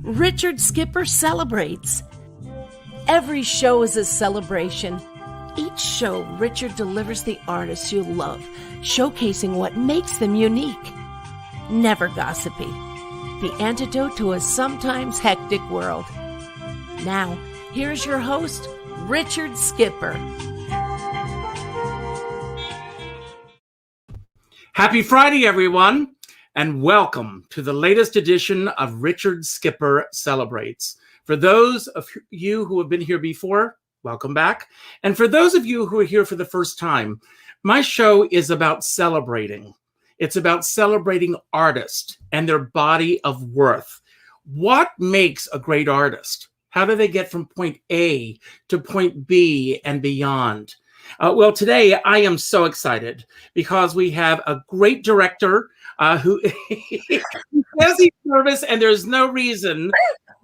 Richard Skipper celebrates. Every show is a celebration. Each show, Richard delivers the artists you love, showcasing what makes them unique. Never gossipy. The antidote to a sometimes hectic world. Now, here's your host, Richard Skipper. Happy Friday, everyone, and welcome to the latest edition of Richard Skipper Celebrates. For those of you who have been here before, welcome back. And for those of you who are here for the first time, my show is about celebrating. It's about celebrating artists and their body of worth. What makes a great artist? How do they get from point A to point B and beyond? Well, today I am so excited because we have a great director who says he's nervous, and there's no reason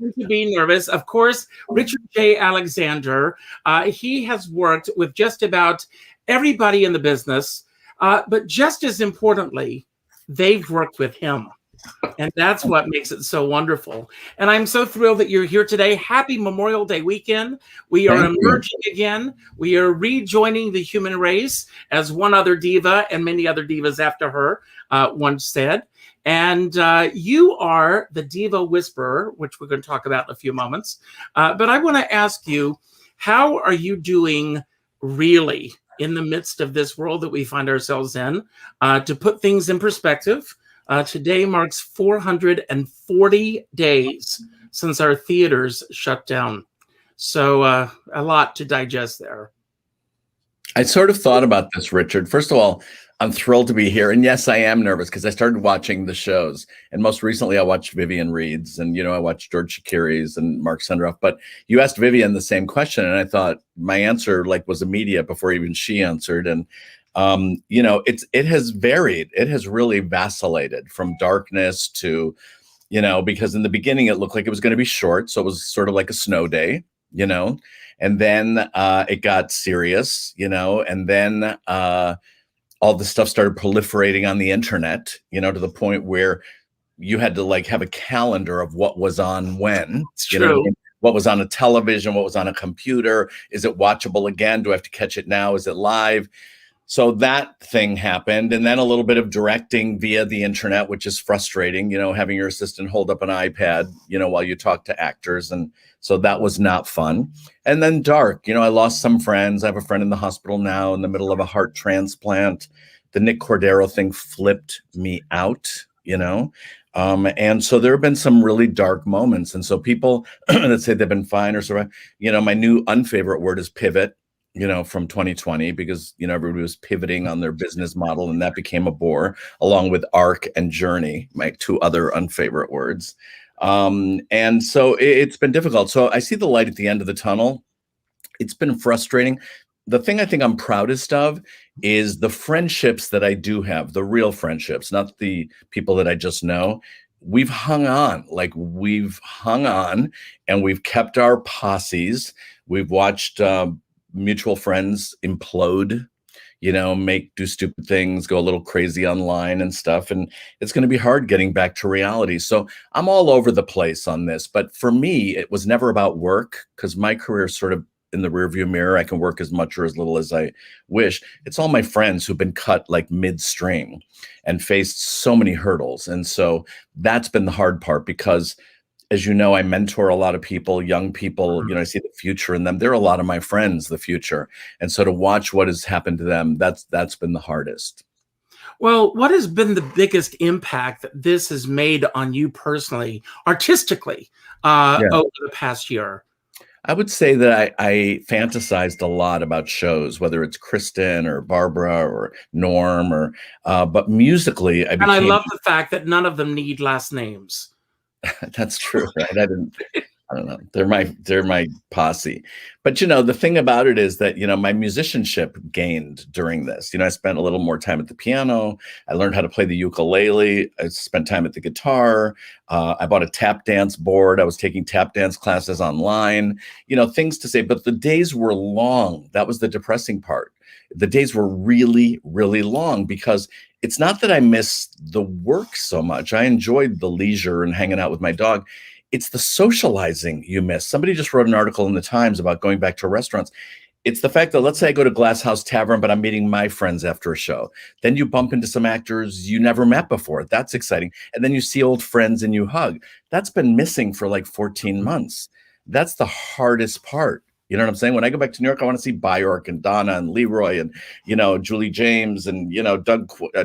to be nervous. Of course, Richard J. Alexander. He has worked with just about everybody in the business, but just as importantly, they've worked with him. And that's what makes it so wonderful. And I'm so thrilled that you're here today. Happy Memorial Day weekend. We are emerging again. We are rejoining the human race, as one other diva and many other divas after her once said. And you are the Diva Whisperer, which we're going to talk about in a few moments. But I want to ask you, how are you doing really in the midst of this world that we find ourselves in? To put things in perspective, today marks 440 days since our theaters shut down. So a lot to digest there. I sort of thought about this, Richard. First of all, I'm thrilled to be here. And yes, I am nervous because I started watching the shows. And most recently, I watched Vivian Reed's, and, I watched George Shakiri's and Mark Senderoff. But you asked Vivian the same question, and I thought my answer was immediate before even she answered. And it has varied. It has really vacillated from darkness to, because in the beginning it looked like it was going to be short. So it was sort of like a snow day, and then it got serious, and then all the stuff started proliferating on the internet, to the point where you had to have a calendar of what was on when. It's true. What was on a television, what was on a computer. Is it watchable again? Do I have to catch it now? Is it live? So that thing happened. And then a little bit of directing via the internet, which is frustrating, having your assistant hold up an iPad, while you talk to actors. And so that was not fun. And then dark, I lost some friends. I have a friend in the hospital now in the middle of a heart transplant. The Nick Cordero thing flipped me out, and so there have been some really dark moments. And so people that say they've been fine or so, my new unfavorite word is pivot. From 2020, because, everybody was pivoting on their business model, and that became a bore, along with arc and journey, my two other unfavorite words. And so it's been difficult. So I see the light at the end of the tunnel. It's been frustrating. The thing I think I'm proudest of is the friendships that I do have, the real friendships, not the people that I just know. We've hung on, and we've kept our posses. We've watched, mutual friends implode, do stupid things, go a little crazy online and stuff. And it's going to be hard getting back to reality. So I'm all over the place on this. But for me, it was never about work, because my career is sort of in the rearview mirror. I can work as much or as little as I wish. It's all my friends who've been cut midstream and faced so many hurdles. And so that's been the hard part, because as you know, I mentor a lot of people, young people, I see the future in them. They're a lot of my friends, the future. And so to watch what has happened to them, that's been the hardest. Well, what has been the biggest impact that this has made on you personally, artistically, over the past year? I would say that I fantasized a lot about shows, whether it's Kristin or Barbra or Norm, but musically, I love the fact that none of them need last names. That's true, right? I don't know. They're my posse. But, the thing about it is that, my musicianship gained during this. I spent a little more time at the piano. I learned how to play the ukulele. I spent time at the guitar. I bought a tap dance board. I was taking tap dance classes online, things to say. But the days were long. That was the depressing part. The days were really, really long, because it's not that I miss the work so much. I enjoyed the leisure and hanging out with my dog. it's the socializing you miss. Somebody just wrote an article in the Times about going back to restaurants. It's the fact that, let's say I go to Glass House Tavern, but I'm meeting my friends after a show. Then you bump into some actors you never met before. That's exciting. And then you see old friends and you hug. That's been missing for like 14 months. That's the hardest part. You know what I'm saying? When I go back to New York, I want to see Bjork and Donna and Leroy and, Julie James and,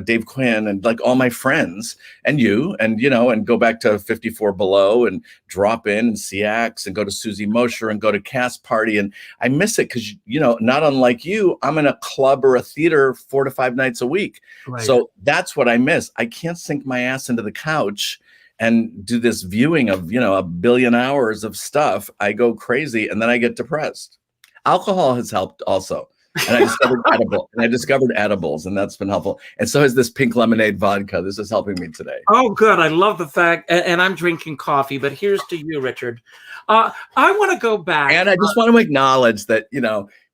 Dave Quinn and like all my friends and you and, and go back to 54 Below and drop in and see acts and go to Susie Mosher and go to Cast Party. And I miss it because, not unlike you, I'm in a club or a theater 4 to 5 nights a week. Right. So that's what I miss. I can't sink my ass into the couch and do this viewing of, a billion hours of stuff. I go crazy and then I get depressed. Alcohol has helped also. And I discovered edibles, and that's been helpful. And so has this pink lemonade vodka. This is helping me today. Oh, good. I love the fact, and I'm drinking coffee, but here's to you, Richard. I want to go back. And I just want to acknowledge that,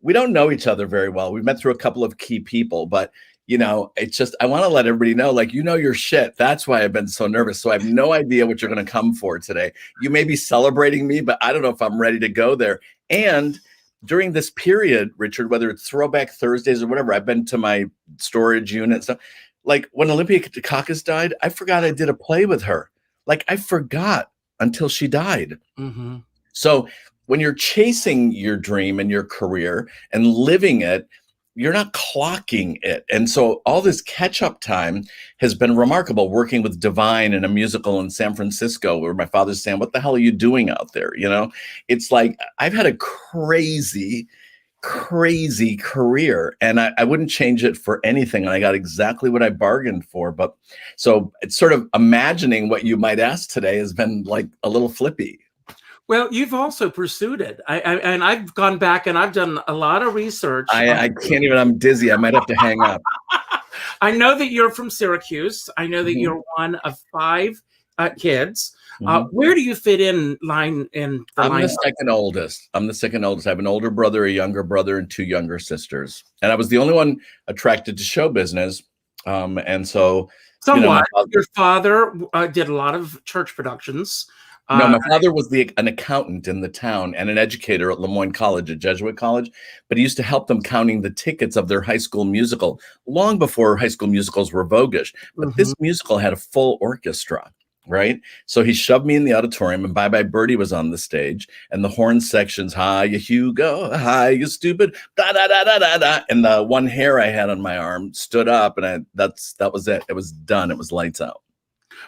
we don't know each other very well. We've met through a couple of key people, but it's just, I want to let everybody know, like, your shit. That's why I've been so nervous. So I have no idea what you're going to come for today. You may be celebrating me, but I don't know if I'm ready to go there. And during this period, Richard, whether it's Throwback Thursdays or whatever, I've been to my storage unit and stuff. Like when Olympia Dukakis died, I forgot I did a play with her. Like I forgot until she died. Mm-hmm. So when you're chasing your dream and your career and living it, you're not clocking it. And so all this catch-up time has been remarkable, working with Divine in a musical in San Francisco where my father's saying, what the hell are you doing out there? It's like, I've had a crazy career and I wouldn't change it for anything. And I got exactly what I bargained for. But so it's sort of imagining what you might ask today has been like a little flippy. Well, you've also pursued it. And I've gone back and I've done a lot of research. I can't even, I'm dizzy. I might have to hang up. I know that you're from Syracuse. I know that mm-hmm. you're one of 5 kids. Mm-hmm. Where do you fit in line in the I'm line? The second oldest. I'm the second oldest. I have an older brother, a younger brother, and 2 younger sisters. And I was the only one attracted to show business. And so somewhat. Your father did a lot of church productions. No, my father was an accountant in the town and an educator at Lemoyne College, a Jesuit college, but he used to help them counting the tickets of their high school musical long before high school musicals were voguish. But mm-hmm. this musical had a full orchestra, right? So he shoved me in the auditorium and Bye Bye Birdie was on the stage and the horn sections, hi, you Hugo, hi, you stupid, da, da, da, da, da, da. And the one hair I had on my arm stood up and that was it. It was done. It was lights out.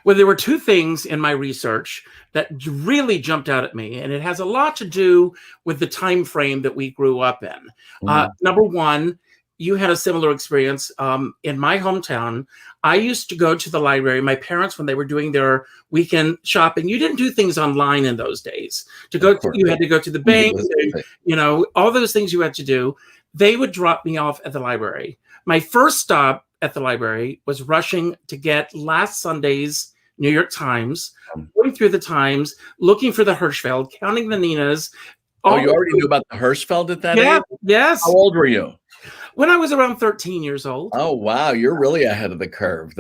Well, there were 2 things in my research that really jumped out at me, and it has a lot to do with the time frame that we grew up in. Mm-hmm. Number one, you had a similar experience. In my hometown, I used to go to the library. My parents, when they were doing their weekend shopping, you didn't do things online in those days. You had to go to the bank, and, all those things you had to do. They would drop me off at the library. My first stop at the library was rushing to get last Sunday's New York Times, going through the Times, looking for the Hirschfeld, counting the Ninas. Oh, you already knew about the Hirschfeld at that age? Yes. How old were you? When I was around 13 years old. Oh, wow. You're really ahead of the curve.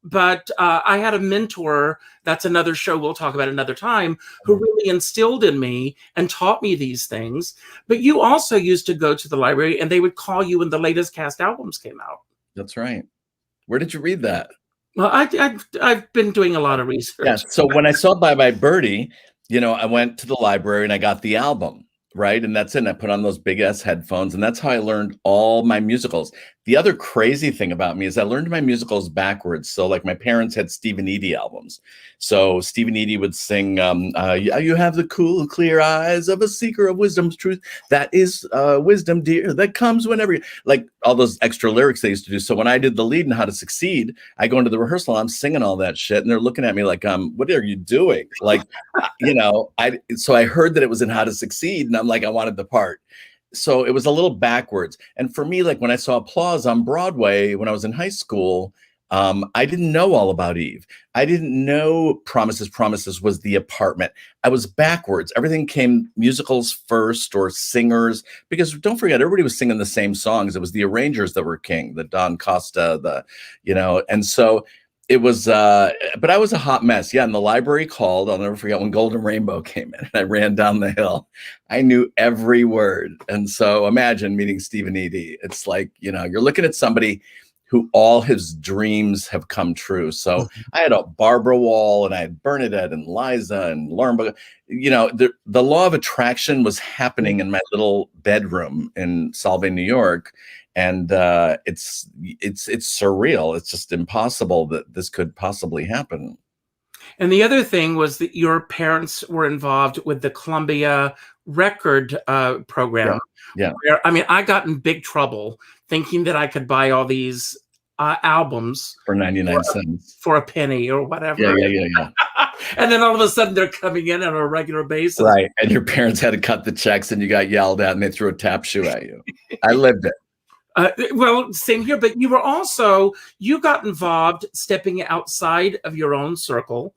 But I had a mentor, that's another show we'll talk about another time, who really instilled in me and taught me these things. But you also used to go to the library and they would call you when the latest cast albums came out. That's right. Where did you read that? Well, I've been doing a lot of research. Yeah. So when I saw Bye Bye Birdie, I went to the library and I got the album, right? And that's it. And I put on those big ass headphones, and that's how I learned all my musicals. The other crazy thing about me is I learned my musicals backwards. So like my parents had Stephen Eady albums. So Stephen Eady would sing, you have the cool, clear eyes of a seeker of wisdom's truth. That is wisdom, dear, that comes whenever you, like all those extra lyrics they used to do. So when I did the lead in How to Succeed, I go into the rehearsal, I'm singing all that shit. And they're looking at me like, what are you doing? Like, so I heard that it was in How to Succeed. And I'm like, I wanted the part. So it was a little backwards. And for me, like when I saw Applause on Broadway when I was in high school, I didn't know all about Eve. I didn't know Promises was The Apartment. I was backwards. Everything came musicals first or singers, because don't forget, everybody was singing the same songs. It was the arrangers that were king, the Don Costa, and so but I was a hot mess. Yeah. And the library called. I'll never forget when Golden Rainbow came in and I ran down the hill. I knew every word. And so imagine meeting Stephen Eady. It's like, you're looking at somebody who all his dreams have come true. So I had a Barbara Wall and I had Bernadette and Liza and Lauren. The law of attraction was happening in my little bedroom in Solvay, New York. And it's surreal. It's just impossible that this could possibly happen. And the other thing was that your parents were involved with the Columbia record program. Yeah. Where, I got in big trouble thinking that I could buy all these albums for 99 cents, for a penny or whatever. Yeah. And then all of a sudden they're coming in on a regular basis. Right. And your parents had to cut the checks and you got yelled at and they threw a tap shoe at you. I lived it. Well, same here, but you got involved stepping outside of your own circle,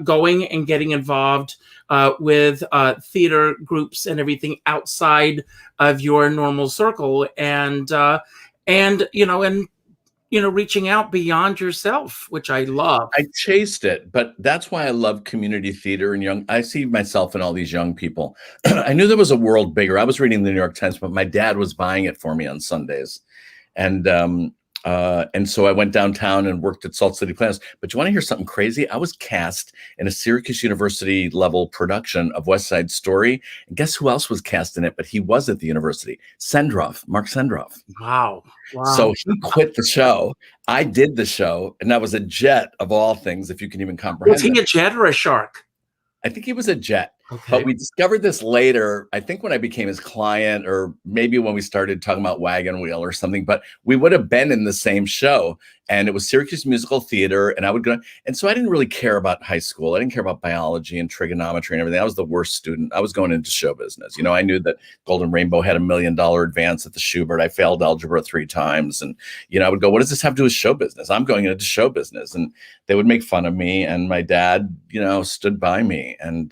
going and getting involved with theater groups and everything outside of your normal circle, and reaching out beyond yourself, which I love. I chased it, but that's why I love community theater and I see myself in all these young people. I knew there was a world bigger. I was reading the New York Times, but my dad was buying it for me on Sundays. And so I went downtown and worked at Salt City Planners. But you want to hear something crazy? I was cast in a Syracuse University level production of West Side Story. And guess who else was cast in it? But he was at the university. Mark Sendroff. Wow. So he quit the show. I did the show, and that was a jet of all things, if you can even comprehend. Was he a jet or a shark? I think he was a jet. Okay. But we discovered this later, I think when I became his client, or maybe when we started talking about Wagon Wheel or something, but we would have been in the same show. And it was Syracuse Musical Theater. And I would go. And so I didn't really care about high school. I didn't care about biology and trigonometry and everything. I was the worst student. I was going into show business. I knew that Golden Rainbow had $1 million advance at the Schubert. I failed algebra 3 times. And, I would go, what does this have to do with show business? I'm going into show business. And they would make fun of me. And my dad, stood by me. And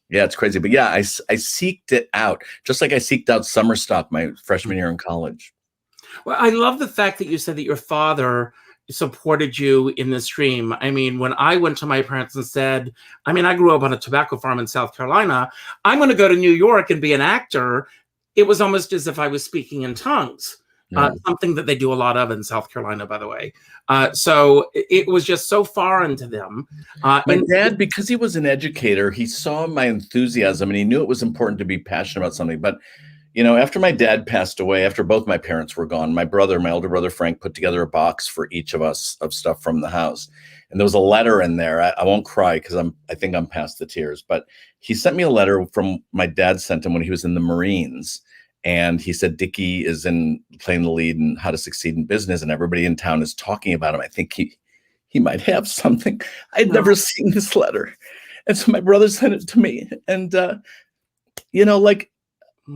yeah, it's crazy. But yeah, I seeked it out, just like I seeked out summer stock my freshman year in college. Well, I love the fact that you said that your father supported you in this dream. When I went to my parents and said, I grew up on a tobacco farm in South Carolina, I'm going to go to New York and be an actor. It was almost as if I was speaking in tongues, something that they do a lot of in South Carolina, by the way. So it was just so foreign to them. My dad, because he was an educator, he saw my enthusiasm and he knew it was important to be passionate about something. But after my dad passed away, after both my parents were gone, my older brother, Frank, put together a box for each of us of stuff from the house. And there was a letter in there. I won't cry because I think I'm past the tears, but he sent me a letter from my dad sent him when he was in the Marines. And he said, Dickie is playing the lead in How to Succeed in Business. And everybody in town is talking about him. I think he might have something. I'd never seen this letter. And so my brother sent it to me. And,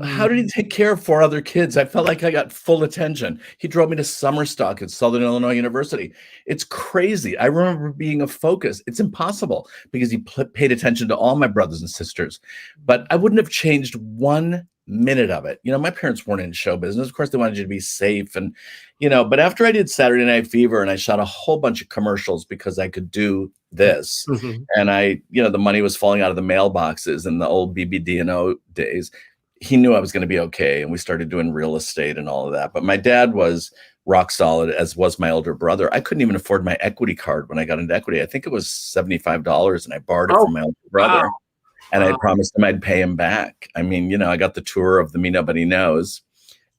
how did he take care of 4 other kids? I felt like I got full attention. He drove me to summer stock at Southern Illinois University. It's crazy. I remember being a focus. It's impossible because he paid attention to all my brothers and sisters. But I wouldn't have changed 1 minute of it. My parents weren't in show business. Of course, they wanted you to be safe. And, but after I did Saturday Night Fever and I shot a whole bunch of commercials because I could do this, and the money was falling out of the mailboxes in the old BBD&O days, he knew I was going to be okay. And we started doing real estate and all of that. But my dad was rock solid, as was my older brother. I couldn't even afford my equity card when I got into equity. I think it was $75 and I borrowed it from my older brother. Wow. And I promised him I'd pay him back. I got the tour of the Me Nobody Knows.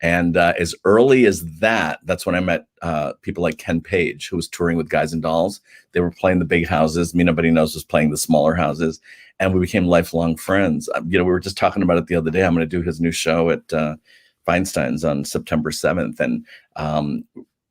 And as early as that's when I met people like Ken Page, who was touring with Guys and Dolls. They were playing the big houses. Me Nobody Knows was playing the smaller houses. And we became lifelong friends. We were just talking about it the other day. I'm going to do his new show at Feinstein's on September 7th. And,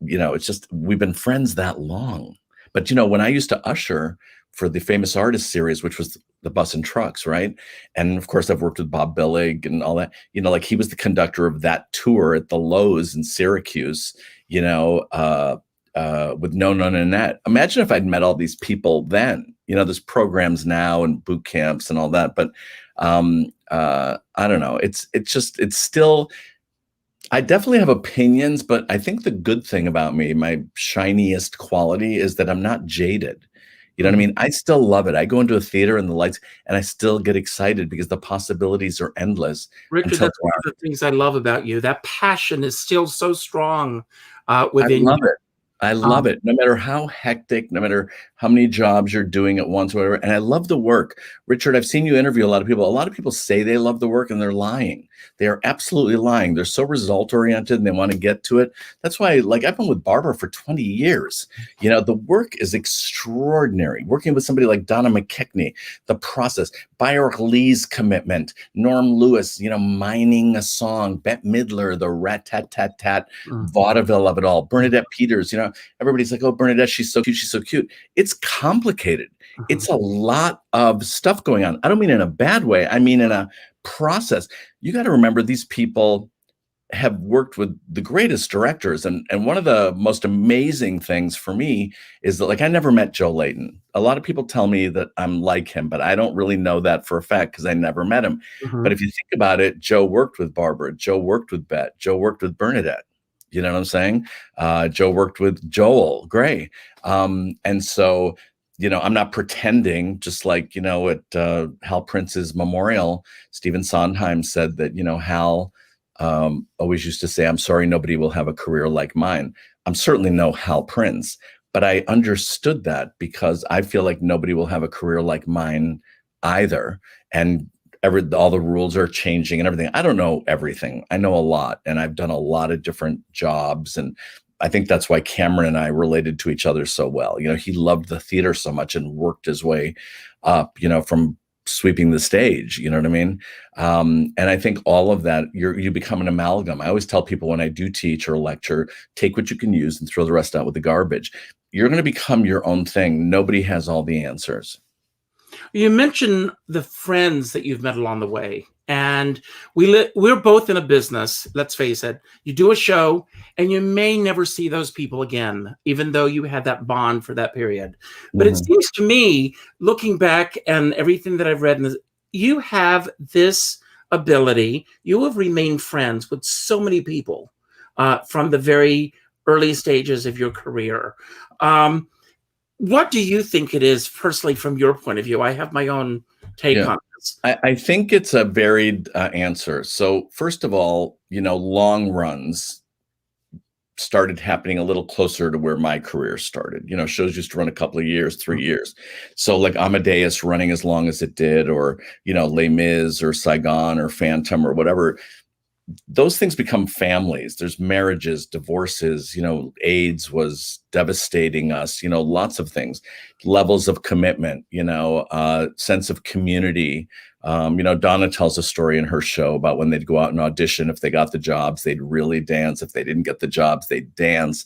it's just, we've been friends that long. But, when I used to usher for the Famous Artist series, which was the Bus and Trucks, right? And of course, I've worked with Bob Billig and all that. He was the conductor of that tour at the Lowe's in Syracuse, with No Nanette. Imagine if I'd met all these people then. There's programs now and boot camps and all that. But I don't know. It's still, I definitely have opinions, but I think the good thing about me, my shiniest quality, is that I'm not jaded. You know what I mean? I still love it. I go into a theater and the lights, and I still get excited because the possibilities are endless. Richard, Until that's one of the things I love about you. That passion is still so strong within I love you. it. I love it. No matter how hectic, no matter how many jobs you're doing at once, whatever. And I love the work. Richard, I've seen you interview a lot of people. A lot of people say they love the work and they're lying. They are absolutely lying. They're so result oriented and they want to get to it. That's why, like, I've been with Barbara for 20 years. You know, the work is extraordinary. Working with somebody like Donna McKechnie, the process, Bjork Lee's commitment, Norm Lewis, you know, mining a song, Bette Midler, the rat-tat-tat-tat vaudeville of it all, Bernadette Peters, you know, everybody's like, oh, Bernadette, she's so cute, she's so cute. It's complicated. It's a lot of stuff going on. I don't mean in a bad way. I mean in a process. You got to remember these people have worked with the greatest directors. And one of the most amazing things for me is that, like, I never met Joe Layton. A lot of people tell me that I'm like him, but I don't really know that for a fact because I never met him. But if you think about it, Joe worked with Barbara, Joe worked with Bette, Joe worked with Bernadette. You know what I'm saying? Joe worked with Joel Grey. And so, you know, I'm not pretending, just like, you know, at Hal Prince's memorial, Stephen Sondheim said that, you know, Hal always used to say, I'm sorry, nobody will have a career like mine. I'm certainly no Hal Prince, but I understood that because I feel like nobody will have a career like mine either. And all the rules are changing and everything. I don't know everything. I know a lot, and I've done a lot of different jobs. And I think that's why Cameron and I related to each other so well. You know, he loved the theater so much and worked his way up, you know, from sweeping the stage, you know what I mean? And I think all of that, you become an amalgam. I always tell people when I do teach or lecture, take what you can use and throw the rest out with the garbage. You're going to become your own thing. Nobody has all the answers. You mentioned the friends that you've met along the way, and we're both in a business. Let's face it. You do a show, and you may never see those people again, even though you had that bond for that period. But it seems to me, looking back and everything that I've read, you have this ability. You have remained friends with so many people from the very early stages of your career. What do you think it is, personally, from your point of view? I have my own take on this. I think it's a varied answer. So first of all, you know, long runs started happening a little closer to where my career started. You know, shows used to run a couple of years, 3 years. So like Amadeus running as long as it did, or, you know, Les Mis or Saigon or Phantom or whatever. Those things become families. There's marriages, divorces, you know, AIDS was devastating us, you know, lots of things, levels of commitment, you know, sense of community. You know, Donna tells a story in her show about when they'd go out and audition. If they got the jobs, they'd really dance. If they didn't get the jobs, they'd dance.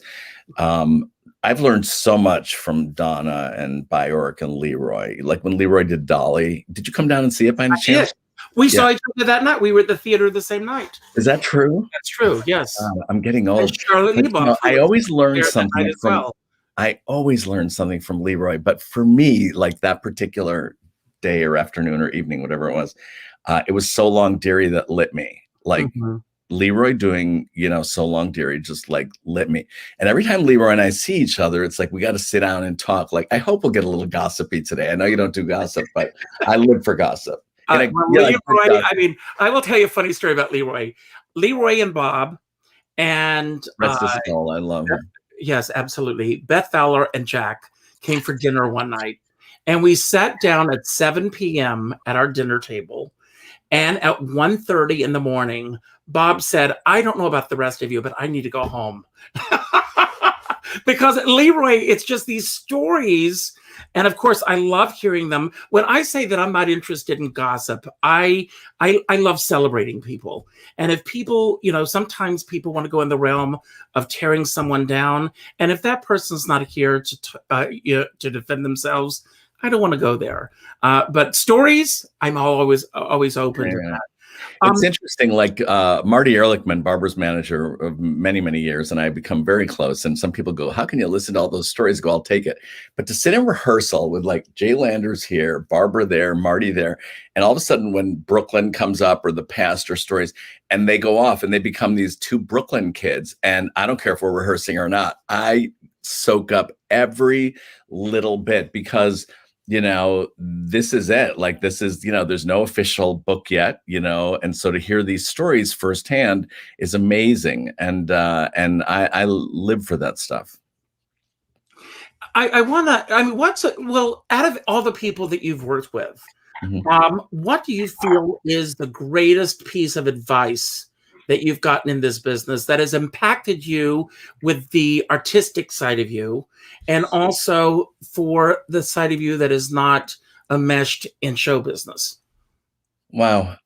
I've learned so much from Donna and Bjork and Leroy. Like when Leroy did Dolly, did you come down and see it by any chance? We saw each other that night. We were at the theater the same night. Is that true? That's true. Yes. I'm getting old. Charlotte, But, you know, I always learn something from. I always learn something from Leroy. But for me, like that particular day or afternoon or evening, whatever it was So Long Dearie that lit me. Like Leroy doing, you know, So Long Dearie just like lit me. And every time Leroy and I see each other, it's like we got to sit down and talk. Like, I hope we'll get a little gossipy today. I know you don't do gossip, but I live for gossip. Leroy, I mean, I will tell you a funny story about Leroy. Leroy and Bob, and rest his soul, I love him. Yes, absolutely. Beth Fowler and Jack came for dinner one night, and we sat down at 7 p.m. at our dinner table. And at 1:30 in the morning, Bob said, I don't know about the rest of you, but I need to go home. Because Leroy, it's just these stories. And of course, I love hearing them. When I say that I'm not interested in gossip, I love celebrating people. And if people, you know, sometimes people want to go in the realm of tearing someone down. And if that person's not here to defend themselves, I don't want to go there. But stories, I'm always open to that. It's interesting, like Marty Ehrlichman, Barbara's manager of many, many years, and I have become very close. And some people go, how can you listen to all those stories? Go, I'll take it. But to sit in rehearsal with like Jay Landers here, Barbara there, Marty there, and all of a sudden when Brooklyn comes up or the past or stories, and they go off and they become these two Brooklyn kids. And I don't care if we're rehearsing or not. I soak up every little bit because this is it. Like, this is, there's no official book yet, and so to hear these stories firsthand is amazing. And I live for that stuff. I want to, out of all the people that you've worked with, what do you feel is the greatest piece of advice that you've gotten in this business that has impacted you with the artistic side of you, and also for the side of you that is not enmeshed in show business? Wow.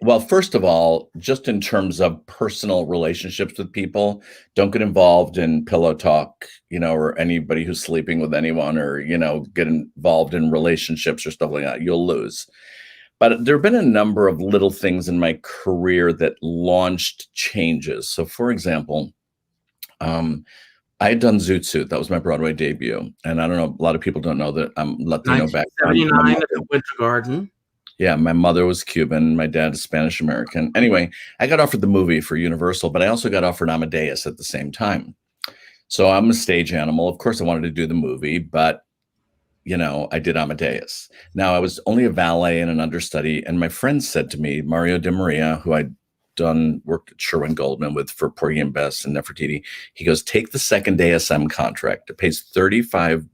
Well, first of all, just in terms of personal relationships with people, don't get involved in pillow talk, or anybody who's sleeping with anyone, or, get involved in relationships or stuff like that. You'll lose. But there have been a number of little things in my career that launched changes. So, for example, I had done Zoot Suit. That was my Broadway debut. And I don't know, a lot of people don't know that. I'm letting you know back. 1979 at the Winter Garden. Yeah, my mother was Cuban. My dad is Spanish American. Anyway, I got offered the movie for Universal, but I also got offered Amadeus at the same time. So I'm a stage animal. Of course, I wanted to do the movie, but I did Amadeus. Now, I was only a valet and an understudy, and my friend said to me, Mario De Maria, who I'd worked at Sherwin Goldman with for Porgy and Bess and Nefertiti, he goes, take the second ASM contract. It pays $35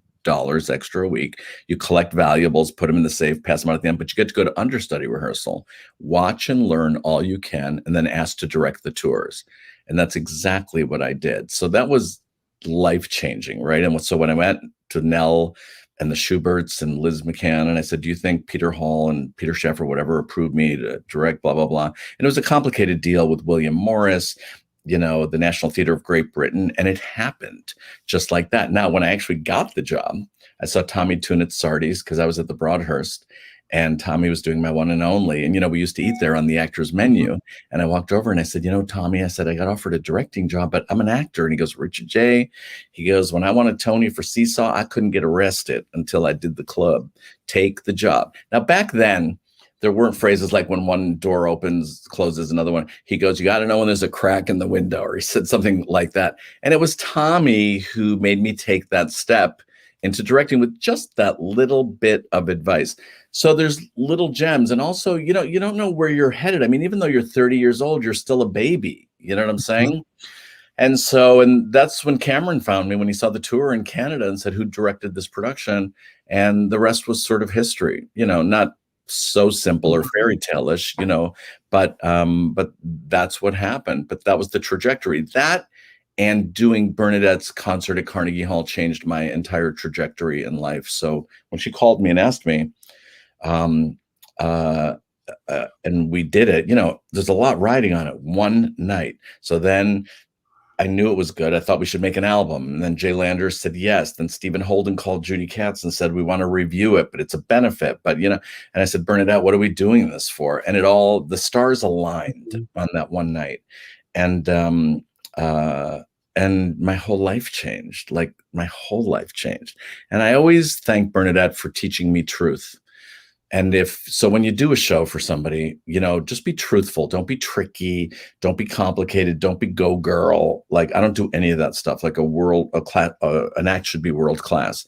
extra a week. You collect valuables, put them in the safe, pass them out at the end, but you get to go to understudy rehearsal, watch and learn all you can, and then ask to direct the tours. And that's exactly what I did. So that was life-changing, right? And so when I went to Nell and the Schuberts and Liz McCann, and I said, do you think Peter Hall and Peter Sheffer, whatever, approved me to direct, blah, blah, blah. And it was a complicated deal with William Morris, the National Theatre of Great Britain, and it happened just like that. Now, when I actually got the job, I saw Tommy Tune at Sardi's because I was at the Broadhurst, and Tommy was doing my one and only. And, we used to eat there on the actor's menu. And I walked over and I said, Tommy, I said, I got offered a directing job, but I'm an actor. And he goes, Richard J. He goes, when I won a Tony for Seesaw, I couldn't get arrested until I did the club. Take the job. Now, back then, there weren't phrases like when one door opens, closes another one. He goes, you got to know when there's a crack in the window, or he said something like that. And it was Tommy who made me take that step into directing with just that little bit of advice. So there's little gems. And also, you don't know where you're headed. I mean, even though you're 30 years old, you're still a baby. You know what I'm saying? And that's when Cameron found me when he saw the tour in Canada and said, who directed this production? And the rest was sort of history, not so simple or fairy tale-ish, but that's what happened. But that was the trajectory. That and doing Bernadette's concert at Carnegie Hall changed my entire trajectory in life. So when she called me and asked me, and we did it, there's a lot riding on it one night. So then I knew it was good. I thought we should make an album. And then Jay Landers said yes. Then Stephen Holden called Judy Katz and said, we want to review it, but it's a benefit. But, and I said, Bernadette, what are we doing this for? And the stars aligned on that one night. And my whole life changed, my whole life changed. And I always thank Bernadette for teaching me truth. And when you do a show for somebody, just be truthful. Don't be tricky. Don't be complicated. Don't be go girl. Like, I don't do any of that stuff. Like an act should be world class.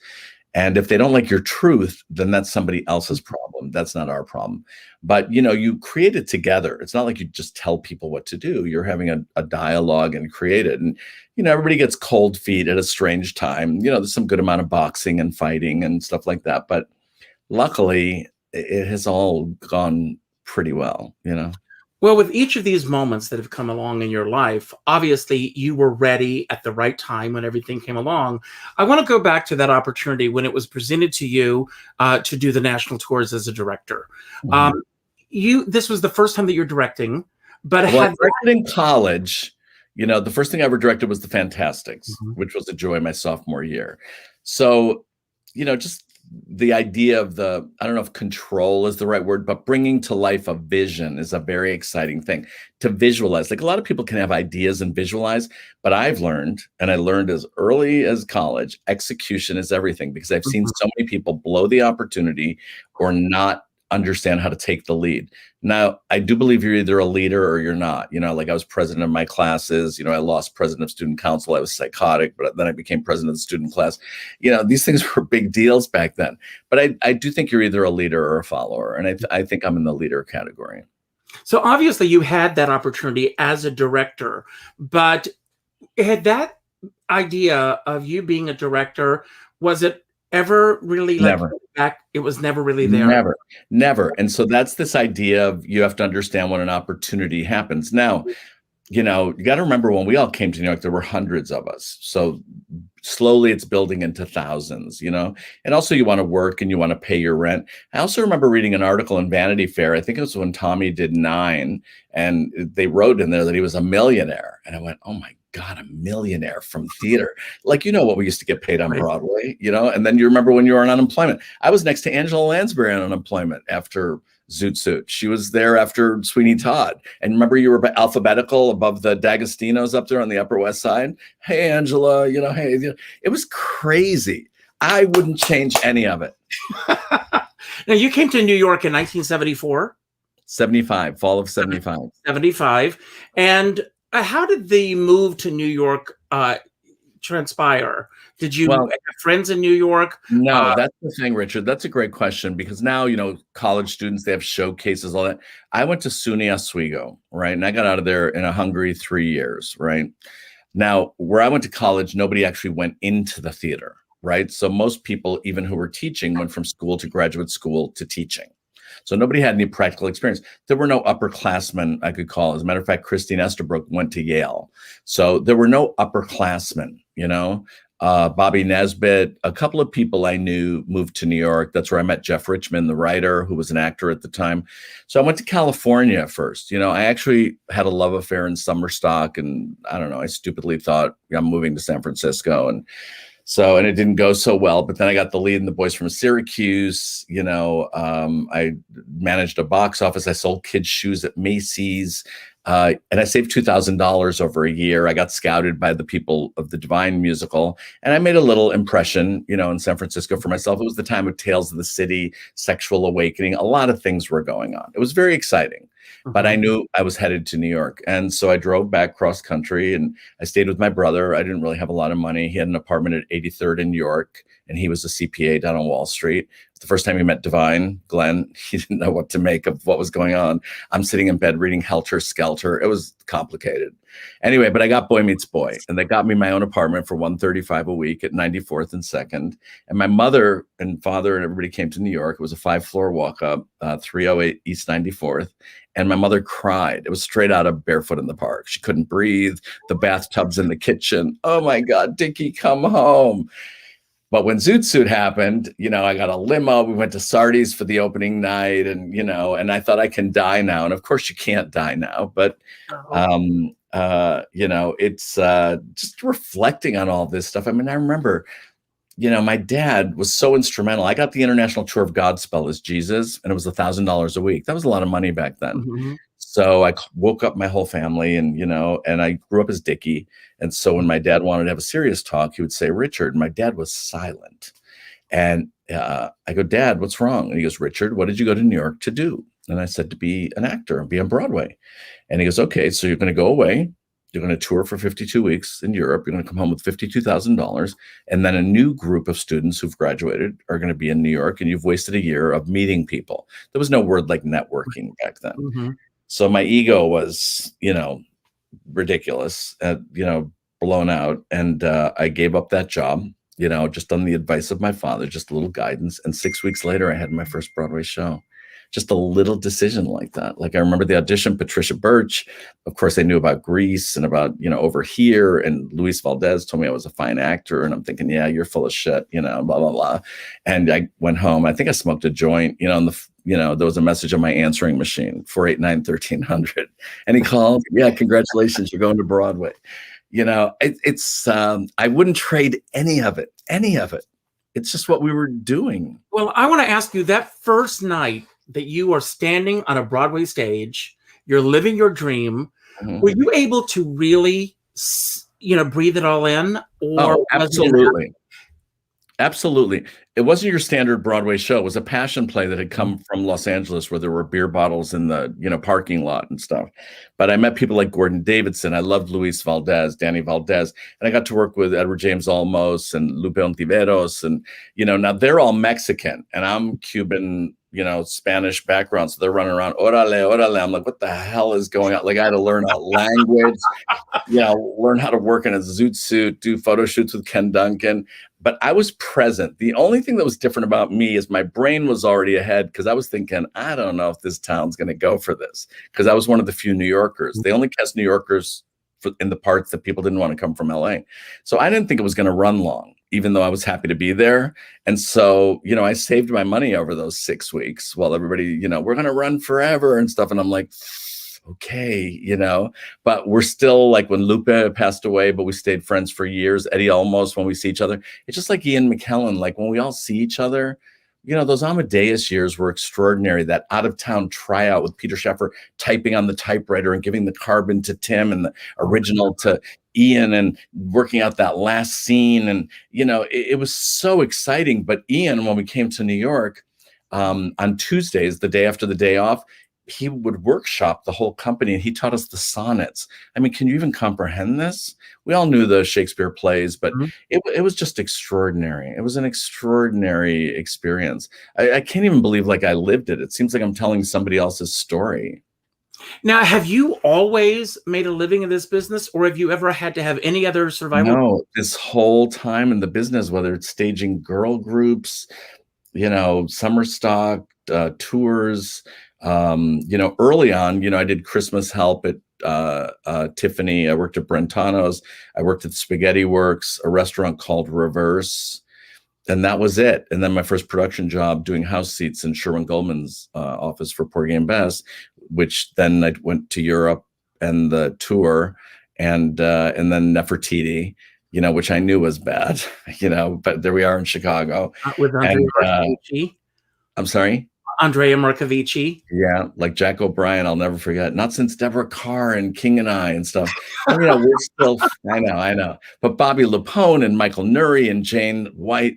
And if they don't like your truth, then that's somebody else's problem. That's not our problem. But, you create it together. It's not like you just tell people what to do. You're having a dialogue and create it. And, everybody gets cold feet at a strange time. There's some good amount of boxing and fighting and stuff like that. But luckily, it has all gone pretty well, Well, with each of these moments that have come along in your life, obviously you were ready at the right time when everything came along. I want to go back to that opportunity when it was presented to you to do the national tours as a director. This was the first time that you're directing, but I directed in college. The first thing I ever directed was The Fantastics, which was a joy my sophomore year. So, just the idea of I don't know if control is the right word, but bringing to life a vision is a very exciting thing to visualize. Like a lot of people can have ideas and visualize, but I've learned, and I learned as early as college, execution is everything, because I've seen so many people blow the opportunity or not understand how to take the lead. Now, I do believe you're either a leader or you're not. Like I was president of my classes. I lost president of student council. I was psychotic, but then I became president of the student class. These things were big deals back then. But I do think you're either a leader or a follower. And I think I'm in the leader category. So obviously you had that opportunity as a director, but had that idea of you being a director, was it ever really never back? It was never really there. Never. And so that's this idea of you have to understand when an opportunity happens. Now, you got to remember when we all came to New York, there were hundreds of us. So slowly it's building into thousands, and also you want to work and you want to pay your rent. I also remember reading an article in Vanity Fair. I think it was when Tommy did 9, and they wrote in there that he was a millionaire. And I went, oh my God, a millionaire from theater. Like, what we used to get paid on Broadway, and then you remember when you were on unemployment. I was next to Angela Lansbury on unemployment after Zoot Suit. She was there after Sweeney Todd. And remember, you were alphabetical above the D'Agostinos up there on the Upper West Side. Hey, Angela, hey, it was crazy. I wouldn't change any of it. Now, you came to New York in 1974? 75, fall of 75. 75. And how did the move to New York transpire? Did you have friends in New York? No, that's the thing, Richard. That's a great question, because now, college students, they have showcases, all that. I went to SUNY Oswego, right? And I got out of there in a hungry 3 years, right? Now, where I went to college, nobody actually went into the theater, right? So most people, even who were teaching, went from school to graduate school to teaching. So nobody had any practical experience. There were no upperclassmen I could call. As a matter of fact, Christine Estabrook went to Yale. So there were no upperclassmen, Bobby Nesbitt, a couple of people I knew moved to New York. That's where I met Jeff Richmond, the writer, who was an actor at the time. So I went to California first. I actually had a love affair in summer stock, and I don't know, I stupidly thought I'm moving to San Francisco. And it didn't go so well, but then I got the lead in The Boys from Syracuse. I managed a box office. I sold kids' shoes at Macy's. And I saved $2,000 over a year. I got scouted by the people of the Divine musical, and I made a little impression, in San Francisco for myself. It was the time of Tales of the City, Sexual Awakening. A lot of things were going on. It was very exciting, but I knew I was headed to New York. And so I drove back cross country, and I stayed with my brother. I didn't really have a lot of money. He had an apartment at 83rd in York, and he was a CPA down on Wall Street. The first time he met Divine, Glenn, he didn't know what to make of what was going on. I'm sitting in bed reading Helter Skelter. It was complicated. Anyway, but I got Boy Meets Boy, and they got me my own apartment for $135 a week at 94th and 2nd. And my mother and father and everybody came to New York. It was a 5-floor walk up, 308 East 94th. And my mother cried. It was straight out of Barefoot in the Park. She couldn't breathe. The bathtub's in the kitchen. Oh my God, Dickie, come home. But when Zoot Suit happened, I got a limo. We went to Sardi's for the opening night, and and I thought I can die now. And of course, you can't die now. But it's just reflecting on all this stuff. I mean, I remember, my dad was so instrumental. I got the international tour of Godspell as Jesus, and it was $1,000 a week. That was a lot of money back then. Mm-hmm. So I woke up my whole family, and and I grew up as Dickie. And so when my dad wanted to have a serious talk, he would say, Richard. My dad was silent. And I go, Dad, what's wrong? And he goes, Richard, what did you go to New York to do? And I said, to be an actor and be on Broadway. And he goes, okay, so you're going to go away. You're going to tour for 52 weeks in Europe. You're going to come home with $52,000. And then a new group of students who've graduated are going to be in New York. And you've wasted a year of meeting people. There was no word like networking back then. Mm-hmm. So my ego was, ridiculous, blown out. And I gave up that job, just on the advice of my father, just a little guidance. And 6 weeks later, I had my first Broadway show. Just a little decision like that. Like I remember the audition, Patricia Birch. Of course, I knew about Grease and about, Over Here. And Luis Valdez told me I was a fine actor. And I'm thinking, yeah, you're full of shit, blah, blah, blah. And I went home. I think I smoked a joint, and there was a message on my answering machine, 489-1300. And he called, yeah, congratulations, you're going to Broadway. I wouldn't trade any of it. It's just what we were doing. Well, I want to ask you, that first night that you are standing on a Broadway stage, you're living your dream. Were you able to really, breathe it all in? Or absolutely. Absolutely. It wasn't your standard Broadway show. It was a passion play that had come from Los Angeles, where there were beer bottles in the, parking lot and stuff. But I met people like Gordon Davidson. I loved Luis Valdez, Danny Valdez. And I got to work with Edward James Olmos and Lupe Ontiveros. And, now they're all Mexican and I'm Cuban, Spanish background. So they're running around, orale, orale. I'm like, what the hell is going on? Like, I had to learn a language, learn how to work in a zoot suit, do photo shoots with Ken Duncan. But I was present. The only thing that was different about me is my brain was already ahead, because I was thinking, I don't know if this town's going to go for this, because I was one of the few New Yorkers. They only cast New Yorkers in the parts that people didn't want to come from LA. So I didn't think it was going to run long, even though I was happy to be there. And so, I saved my money over those 6 weeks while everybody, we're going to run forever and stuff. And I'm like, okay, but we're still, like, when Lupe passed away, but we stayed friends for years. Eddie Olmos, when we see each other, it's just like Ian McKellen. Like, when we all see each other, those Amadeus years were extraordinary. That out-of-town tryout with Peter Sheffer typing on the typewriter and giving the carbon to Tim and the original to Ian, and working out that last scene. And, it was so exciting. But Ian, when we came to New York on Tuesdays, the day after the day off, he would workshop the whole company, and he taught us the sonnets. I mean, can you even comprehend this? We all knew the Shakespeare plays, but it was just extraordinary. It was an extraordinary experience. I can't even believe, like, I lived it. It seems like I'm telling somebody else's story. Now, have you always made a living in this business, or have you ever had to have any other survival? No, this whole time in the business, whether it's staging girl groups, summer stock, tours, early on, I did Christmas help at Tiffany. I worked at Brentano's. I worked at Spaghetti Works, a restaurant called Reverse. And that was it. And then my first production job doing house seats in Sherwin Goldman's office for Porgy and Bess, which then I went to Europe and the tour, and then Nefertiti, which I knew was bad, but there we are in Chicago. With Andrea Marcovici. I'm sorry? Andrea Marcovici. Yeah, like Jack O'Brien, I'll never forget. Not since Deborah Carr and King and I and stuff. We're still, I know. But Bobby Lapone and Michael Nuri and Jane White,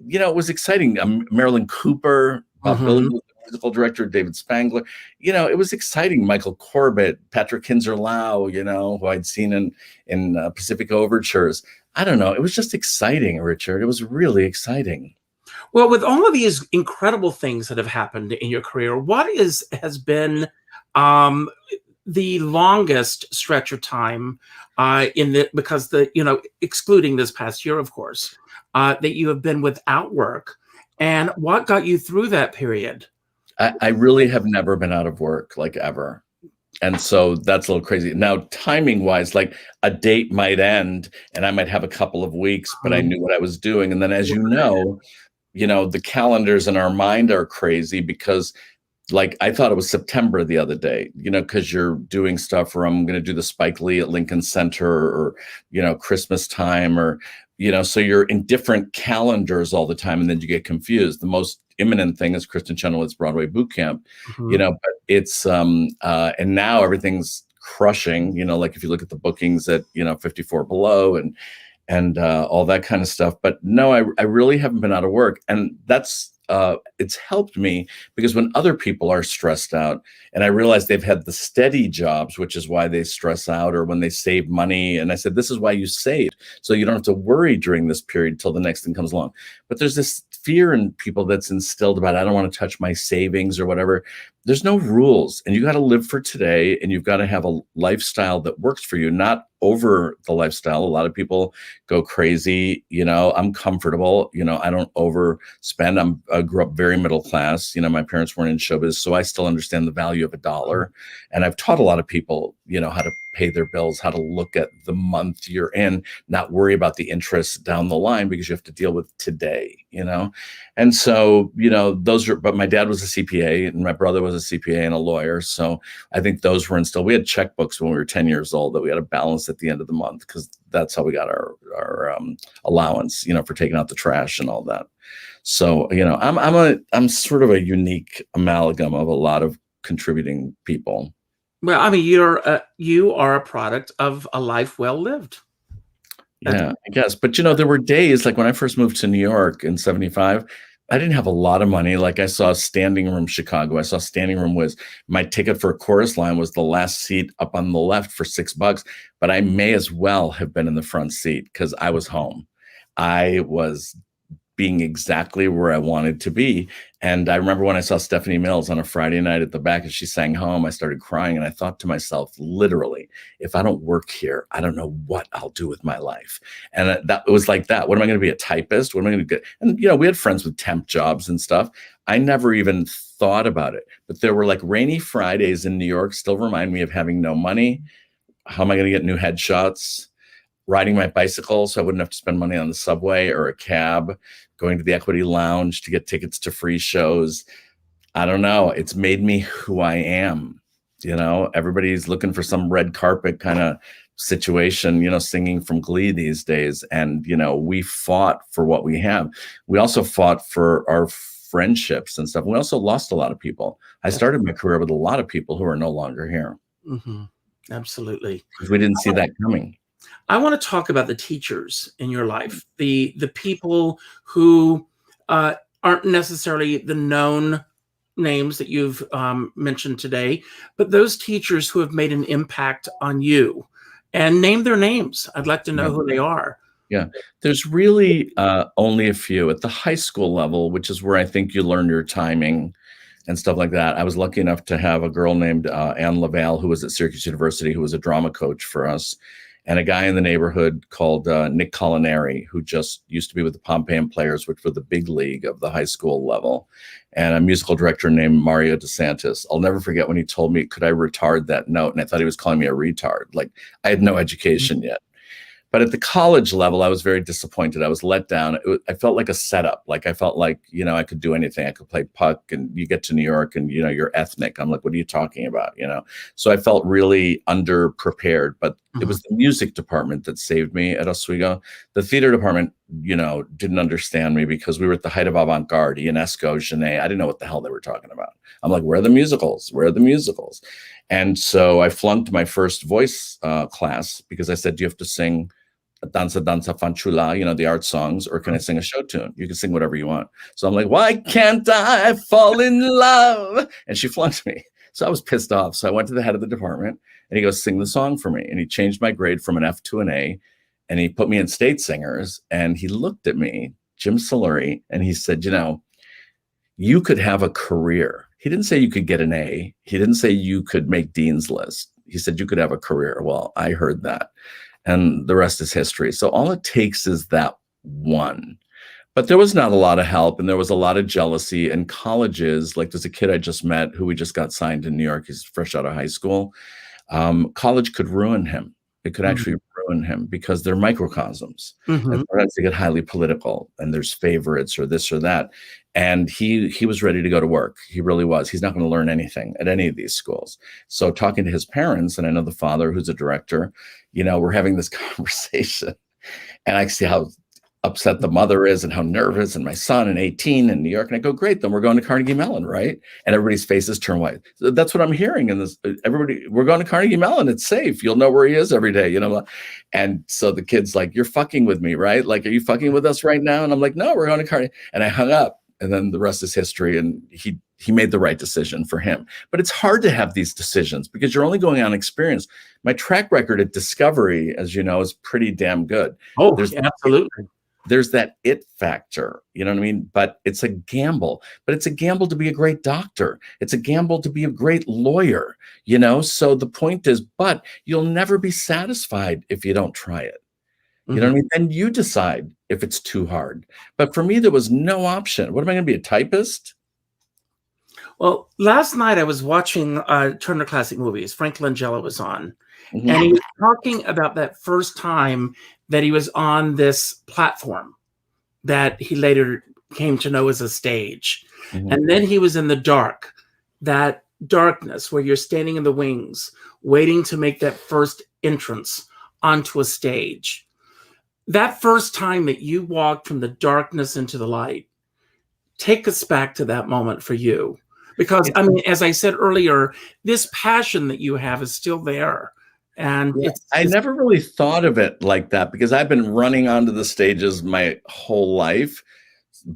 it was exciting. Marilyn Cooper, Bob Billy, the musical director, David Spangler. It was exciting. Michael Corbett, Patrick Kinzer-Lau, who I'd seen in Pacific Overtures. I don't know. It was just exciting, Richard. It was really exciting. Well, with all of these incredible things that have happened in your career, what has been the longest stretch of time excluding this past year, of course, that you have been without work, and what got you through that period? I really have never been out of work, like, ever. And so that's a little crazy. Now, timing wise, like, a date might end and I might have a couple of weeks, but I knew what I was doing. And then, as you know, the calendars in our mind are crazy, because, like, I thought it was September the other day, because you're doing stuff where I'm going to do the Spike Lee at Lincoln Center, or, Christmas time, or, so you're in different calendars all the time, and then you get confused. The most imminent thing is Kristin Chenoweth's Broadway boot camp, but it's, and now everything's crushing, like, if you look at the bookings at, 54 Below and all that kind of stuff. But no, I really haven't been out of work. And that's, it's helped me, because when other people are stressed out, and I realize they've had the steady jobs, which is why they stress out, or when they save money. And I said, this is why you saved, so you don't have to worry during this period till the next thing comes along. But there's this fear in people that's instilled about, I don't want to touch my savings or whatever. There's no rules, and you got to live for today, and you've got to have a lifestyle that works for you, not over the lifestyle. A lot of people go crazy. I'm comfortable. I don't overspend. I grew up very middle class. My parents weren't in showbiz, so I still understand the value of a dollar. And I've taught a lot of people, how to pay their bills, how to look at the month you're in, not worry about the interest down the line, because you have to deal with today, And so, but my dad was a CPA and my brother was was a CPA and a lawyer. So I think those were instilled. We had checkbooks when we were 10 years old that we had to balance at the end of the month, because that's how we got our allowance, for taking out the trash and all that. So, I'm sort of a unique amalgam of a lot of contributing people. Well, I mean, you are a product of a life well lived. Yeah, I guess. But, there were days, like when I first moved to New York in 75, I didn't have a lot of money. Like I saw Standing Room Chicago. I saw Standing Room was my ticket for a chorus line was the last seat up on the left for $6, but I may as well have been in the front seat because I was home. I was being exactly where I wanted to be. And I remember when I saw Stephanie Mills on a Friday night at the back and she sang Home, I started crying. And I thought to myself, literally, if I don't work here, I don't know what I'll do with my life. And that it was like that. What am I going to be, a typist? What am I going to get? And, we had friends with temp jobs and stuff. I never even thought about it. But there were like rainy Fridays in New York still remind me of having no money. How am I going to get new headshots? Riding my bicycle so I wouldn't have to spend money on the subway or a cab, going to the Equity Lounge to get tickets to free shows. I don't know. It's made me who I am. Everybody's looking for some red carpet kind of situation, singing from Glee these days. And, we fought for what we have. We also fought for our friendships and stuff. We also lost a lot of people. I started my career with a lot of people who are no longer here. Mm-hmm. Absolutely. We didn't see that coming. I want to talk about the teachers in your life, the people who aren't necessarily the known names that you've mentioned today, but those teachers who have made an impact on you, and name their names. I'd like to know who they are. Yeah, there's really only a few at the high school level, which is where I think you learn your timing and stuff like that. I was lucky enough to have a girl named Ann Laval, who was at Syracuse University, who was a drama coach for us, and a guy in the neighborhood called Nick Culinary, who just used to be with the Pompeian Players, which were the big league of the high school level, and a musical director named Mario DeSantis. I'll never forget when he told me, could I retard that note? And I thought he was calling me a retard. Like I had no education yet. But at the college level, I was very disappointed. I was let down. I felt like a setup. Like I felt like, I could do anything. I could play puck, and you get to New York and, you're ethnic. I'm like, what are you talking about? So I felt really underprepared, but it was the music department that saved me at Oswego. The theater department, didn't understand me because we were at the height of avant-garde, Ionesco, Genet. I didn't know what the hell they were talking about. I'm like, where are the musicals? Where are the musicals? And so I flunked my first voice class because I said, do you have to sing Danza Danza Fanciulla, the art songs, or can I sing a show tune? You can sing whatever you want. So I'm like, why can't I fall in love? And she flunked me. So I was pissed off. So I went to the head of the department and he goes, sing the song for me. And he changed my grade from an F to an A, and he put me in state singers. And he looked at me, Jim Soluri, and he said, you could have a career. He didn't say you could get an A. He didn't say you could make Dean's List. He said you could have a career. Well, I heard that. And the rest is history. So all it takes is that one. But there was not a lot of help, and there was a lot of jealousy. And colleges, like there's a kid I just met who we just got signed in New York. He's fresh out of high school. College could ruin him. It could actually ruin him because they're microcosms. And sometimes they get highly political, and there's favorites or this or that. And he was ready to go to work. He really was. He's not going to learn anything at any of these schools. So talking to his parents, and I know the father who's a director, we're having this conversation, and I see how upset the mother is and how nervous, and my son and 18 in New York. And I go, great, then we're going to Carnegie Mellon, right? And everybody's faces turn white. So that's what I'm hearing. And we're going to Carnegie Mellon. It's safe. You'll know where he is every day, And so the kid's like, you're fucking with me, right? Like, are you fucking with us right now? And I'm like, no, we're going to Carnegie. And I hung up. And then the rest is history. And he made the right decision for him. But it's hard to have these decisions because you're only going on experience. My track record at Discovery, as you know, is pretty damn good. Oh, absolutely. There's that it factor, you know what I mean? But it's a gamble. But it's a gamble to be a great doctor. It's a gamble to be a great lawyer, So the point is, but you'll never be satisfied if you don't try it. You know what I mean? Then you decide if it's too hard. But for me, there was no option. What am I going to be, a typist? Well, last night I was watching Turner Classic Movies. Frank Langella was on. And he was talking about that first time that he was on this platform that he later came to know as a stage. And then he was in the dark that darkness where you're standing in the wings, waiting to make that first entrance onto a stage. That first time that you walked from the darkness into the light, take us back to that moment for you. Because, I mean, as I said earlier, this passion that you have is still there. And I never really thought of it like that because I've been running onto the stages my whole life.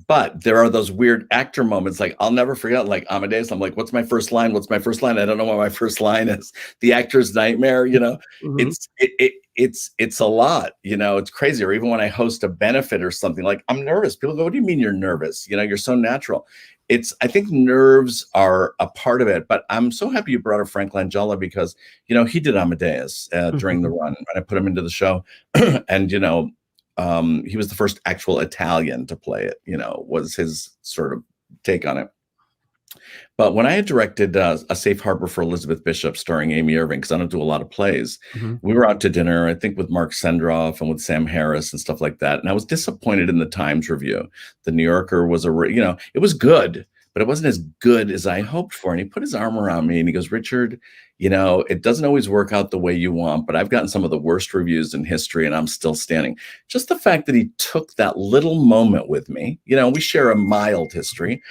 But there are those weird actor moments. Like I'll never forget, like Amadeus, I'm like, what's my first line? What's my first line? I don't know what my first line is. The actor's nightmare, you know, it's a lot, you know, it's crazy. Or even when I host a benefit or something, like I'm nervous. People go, what do you mean you're nervous? You know, you're so natural. I think nerves are a part of it, but I'm so happy you brought up Frank Langella because, you know, he did Amadeus during the run and I put him into the show and, you know, he was the first actual Italian to play it, you know, was his sort of take on it. But when I had directed A Safe Harbor for Elizabeth Bishop starring Amy Irving, because I don't do a lot of plays, we were out to dinner, I think with Mark Sendroff and with Sam Harris and stuff like that. And I was disappointed in the Times review. The New Yorker was you know, it was good, but it wasn't as good as I hoped for. And he put his arm around me and he goes, Richard, you know, it doesn't always work out the way you want, but I've gotten some of the worst reviews in history and I'm still standing. Just the fact that he took that little moment with me, you know, we share a mild history.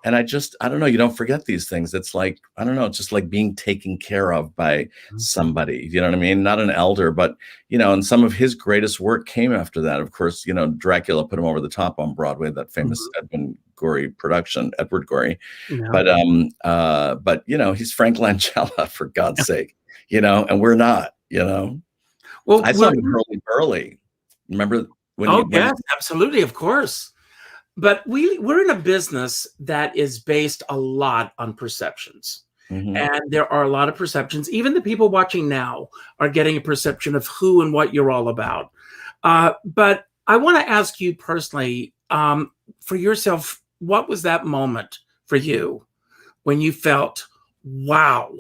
And I don't know, you don't forget these things. It's like, I don't know, it's just like being taken care of by somebody, you know what I mean? Not an elder, but, you know, and some of his greatest work came after that. Of course, you know, Dracula put him over the top on Broadway, that famous Edward Gorey production, Edward Gorey. Yeah. But, you know, he's Frank Langella, for God's sake, you know, and we're not, you know. Well, I saw him in Hurly. Remember when yes, absolutely, of course. But we're in a business that is based a lot on perceptions. And there are a lot of perceptions. Even the people watching now are getting a perception of who and what you're all about. But I want to ask you personally, for yourself, what was that moment for you when you felt, wow,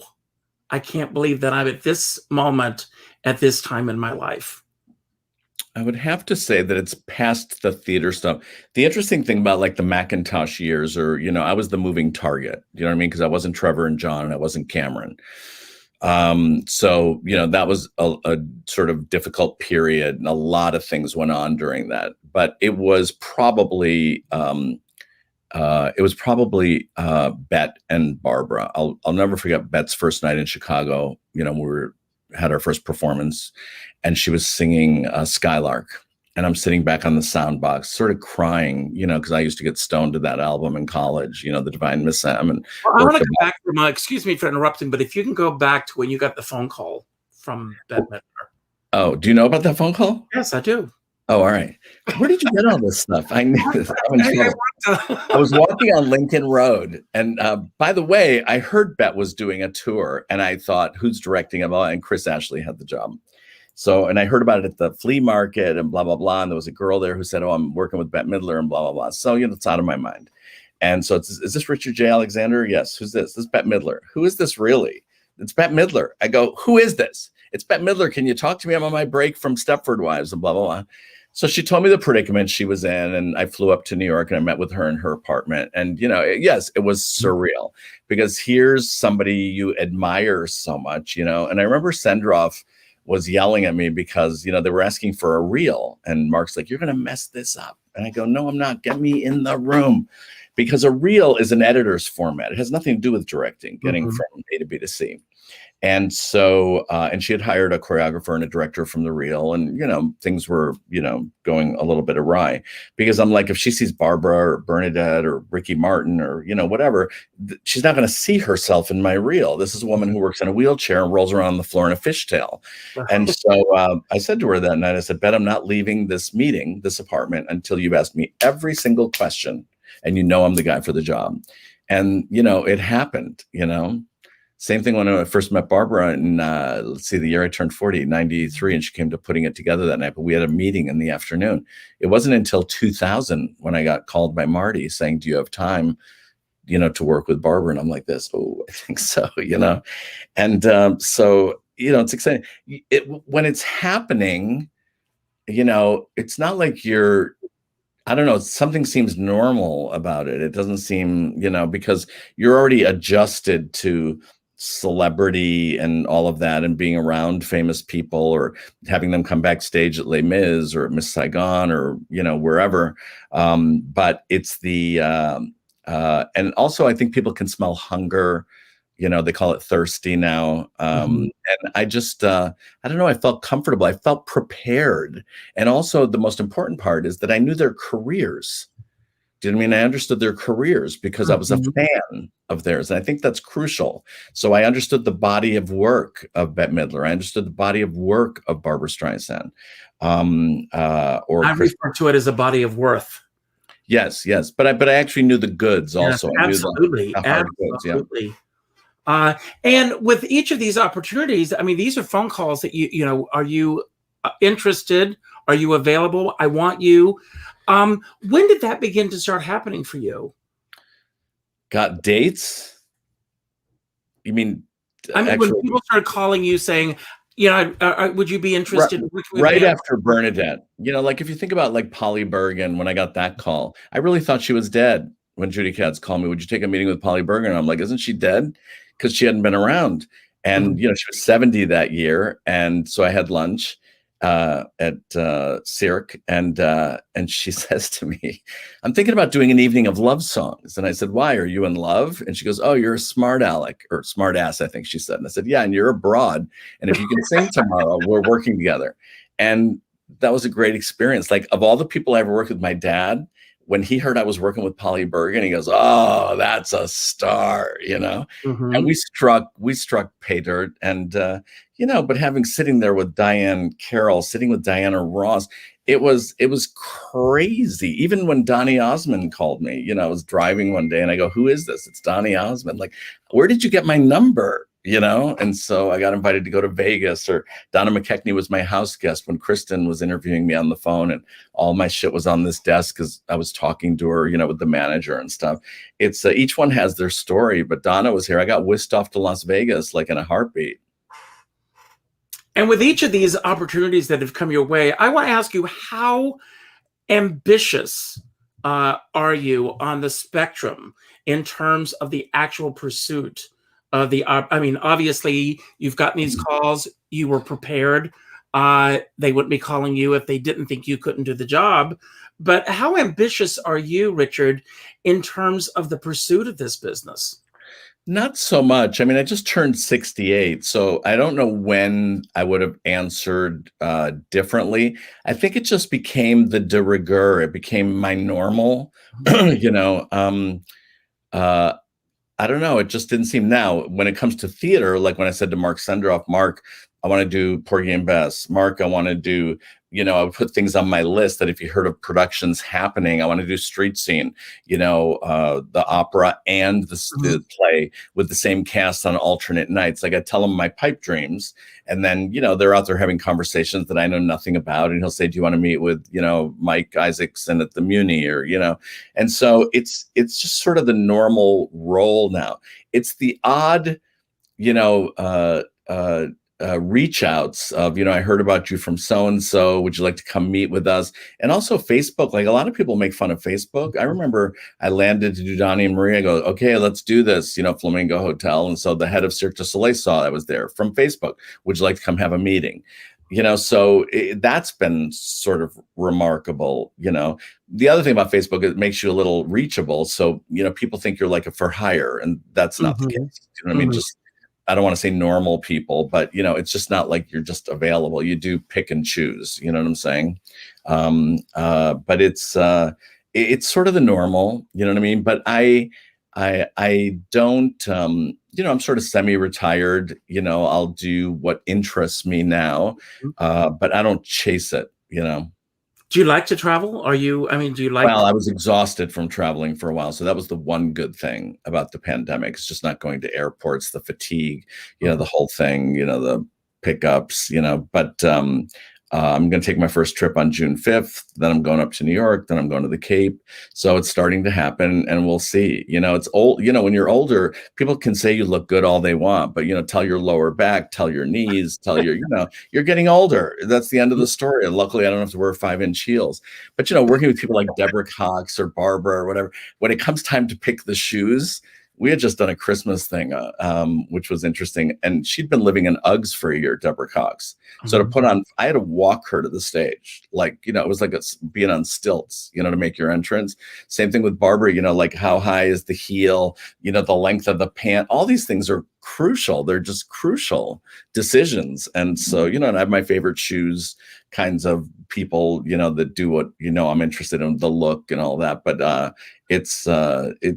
I can't believe that I'm at this moment at this time in my life? I would have to say that it's past the theater stuff. The interesting thing about like the Mackintosh years, or, you know, I was the moving target, you know what I mean? Because I wasn't Trevor and John and I wasn't Cameron. So, you know, that was a sort of difficult period and a lot of things went on during that. But it was probably Bette and Barbra. I'll never forget Bette's first night in Chicago. You know, we had our first performance and she was singing Skylark. And I'm sitting back on the sound box, sort of crying, you know, because I used to get stoned to that album in college, you know, The Divine Miss Sam. And well, I want to go back to excuse me for interrupting, but if you can go back to when you got the phone call from Bette Midler. Oh, do you know about that phone call? Yes, I do. Oh, all right. Where did you get all this stuff? I knew this. I was walking on Lincoln Road. And by the way, I heard Bette was doing a tour and I thought, who's directing it? And Chris Ashley had the job. So, and I heard about it at the flea market and blah, blah, blah. And there was a girl there who said, oh, I'm working with Bette Midler and blah, blah, blah. So, you know, it's out of my mind. And so is this Richard J. Alexander? Yes. Who's this? This is Bette Midler. Who is this really? It's Bette Midler. I go, who is this? It's Bette Midler. Can you talk to me? I'm on my break from Stepford Wives and blah, blah, blah. So she told me the predicament she was in, and I flew up to New York and I met with her in her apartment. And, you know, yes, it was surreal because here's somebody you admire so much, you know. And I remember Sendroff was yelling at me because, you know, they were asking for a reel. And Mark's like, you're going to mess this up. And I go, no, I'm not. Get me in the room. Because a reel is an editor's format. It has nothing to do with directing, getting from A to B to C. And so, and she had hired a choreographer and a director from the reel, and, you know, things were, you know, going a little bit awry because I'm like, if she sees Barbra or Bernadette or Ricky Martin or, you know, whatever, she's not going to see herself in my reel. This is a woman who works in a wheelchair and rolls around on the floor in a fishtail. And so I said to her that night, I said, Bette, I'm not leaving this meeting, this apartment, until you've asked me every single question and you know I'm the guy for the job. And, you know, it happened, you know. Same thing when I first met Barbra in, let's see, the year I turned 40, 93, and she came to putting it together that night, but we had a meeting in the afternoon. It wasn't until 2000 when I got called by Marty saying, do you have time, you know, to work with Barbra? And I'm like this, oh, I think so, you know. And so, you know, it's exciting. When it's happening, you know, it's not like you're I don't know, something seems normal about it. It doesn't seem, because you're already adjusted to celebrity and all of that and being around famous people or having them come backstage at Les Mis or Miss Saigon or, wherever. But it's and also I think people can smell hunger. They call it thirsty now. And I just, I don't know, I felt comfortable. I felt prepared. And also the most important part is that I knew their careers. Do you know what I mean? I understood their careers because I was a fan of theirs. And I think that's crucial. So I understood the body of work of Bette Midler. I understood the body of work of Barbra Streisand. I refer to it as a body of worth. Yes. But I actually knew the goods also. Yes, absolutely. I knew the hard Absolutely. goods, yeah. And with each of these opportunities, I mean, these are phone calls that are you interested? Are you available? I want you. When did that begin to start happening for you? Got dates? You mean? When people started calling you saying, would you be interested? Right after Bernadette, like if you think about like Polly Bergen, when I got that call, I really thought she was dead. When Judy Katz called me, would you take a meeting with Polly Bergen? And I'm like, isn't she dead? Because she hadn't been around. And, she was 70 that year. And so I had lunch at Cirque. And she says to me, I'm thinking about doing an evening of love songs. And I said, why? Are you in love? And she goes, oh, you're a smart aleck or smart ass, I think she said. And I said, yeah, and you're abroad. And if you can sing tomorrow, we're working together. And that was a great experience. Like of all the people I ever worked with, my dad, when he heard I was working with Polly Bergen, he goes, oh, that's a star, and we struck pay dirt. And, but sitting there with Diane Carroll, sitting with Diana Ross, it was crazy. Even when Donny Osmond called me, I was driving one day and I go, who is this? It's Donny Osmond. Like, where did you get my number? And so I got invited to go to Vegas, or Donna McKechnie was my house guest when Kristin was interviewing me on the phone, and all my shit was on this desk because I was talking to her, with the manager and stuff. It's each one has their story, but Donna was here. I got whisked off to Las Vegas like in a heartbeat. And with each of these opportunities that have come your way, I want to ask you, how ambitious are you on the spectrum in terms of the actual pursuit? Obviously, you've gotten these calls. You were prepared. They wouldn't be calling you if they didn't think you couldn't do the job. But how ambitious are you, Richard, in terms of the pursuit of this business? Not so much. I mean, I just turned 68, so I don't know when I would have answered differently. I think it just became the de rigueur. It became my normal, I don't know. It just didn't seem. Now, when it comes to theater, like when I said to Mark Senderoff, Mark, I want to do Porgy and Bess. Mark, I want to do, I would put things on my list that if you heard of productions happening, I want to do Street Scene, the opera and the play with the same cast on alternate nights. Like I tell him my pipe dreams, and then, they're out there having conversations that I know nothing about. And he'll say, do you want to meet with, Mike Isaacson at the Muni or, and so it's just sort of the normal role now. It's the odd, reach outs of, I heard about you from so-and-so, would you like to come meet with us? And also Facebook, like a lot of people make fun of Facebook. I remember I landed to do Donny and Marie. I go, okay, let's do this, Flamingo Hotel. And so the head of Cirque du Soleil saw I was there from Facebook. Would you like to come have a meeting? So that's been sort of remarkable. The other thing about Facebook, it makes you a little reachable. So, people think you're like a for hire, and that's not the case. You know what I mean? Just, I don't want to say normal people, but, it's just not like you're just available. You do pick and choose, you know what I'm saying? But it's sort of the normal, you know what I mean? But I don't, I'm sort of semi-retired, I'll do what interests me now, but I don't chase it, Do you like to travel? Do you like? Well, I was exhausted from traveling for a while. So that was the one good thing about the pandemic. It's just not going to airports, the fatigue, the whole thing, the pickups, but I'm going to take my first trip on June 5th. Then I'm going up to New York. Then I'm going to the Cape. So it's starting to happen, and we'll see. It's old. When you're older, people can say you look good all they want, but tell your lower back, tell your knees, tell your, you're getting older. That's the end of the story. And luckily, I don't have to wear 5-inch heels. But working with people like Deborah Cox or Barbara or whatever, when it comes time to pick the shoes. We had just done a Christmas thing, which was interesting. And she'd been living in Uggs for a year, Deborah Cox. So to put on, I had to walk her to the stage. It was like being on stilts, to make your entrance. Same thing with Barbara, like how high is the heel, the length of the pant. All these things are crucial. They're just crucial decisions. And so, and I have my favorite shoes kinds of people, that do what, I'm interested in, the look and all that. But it's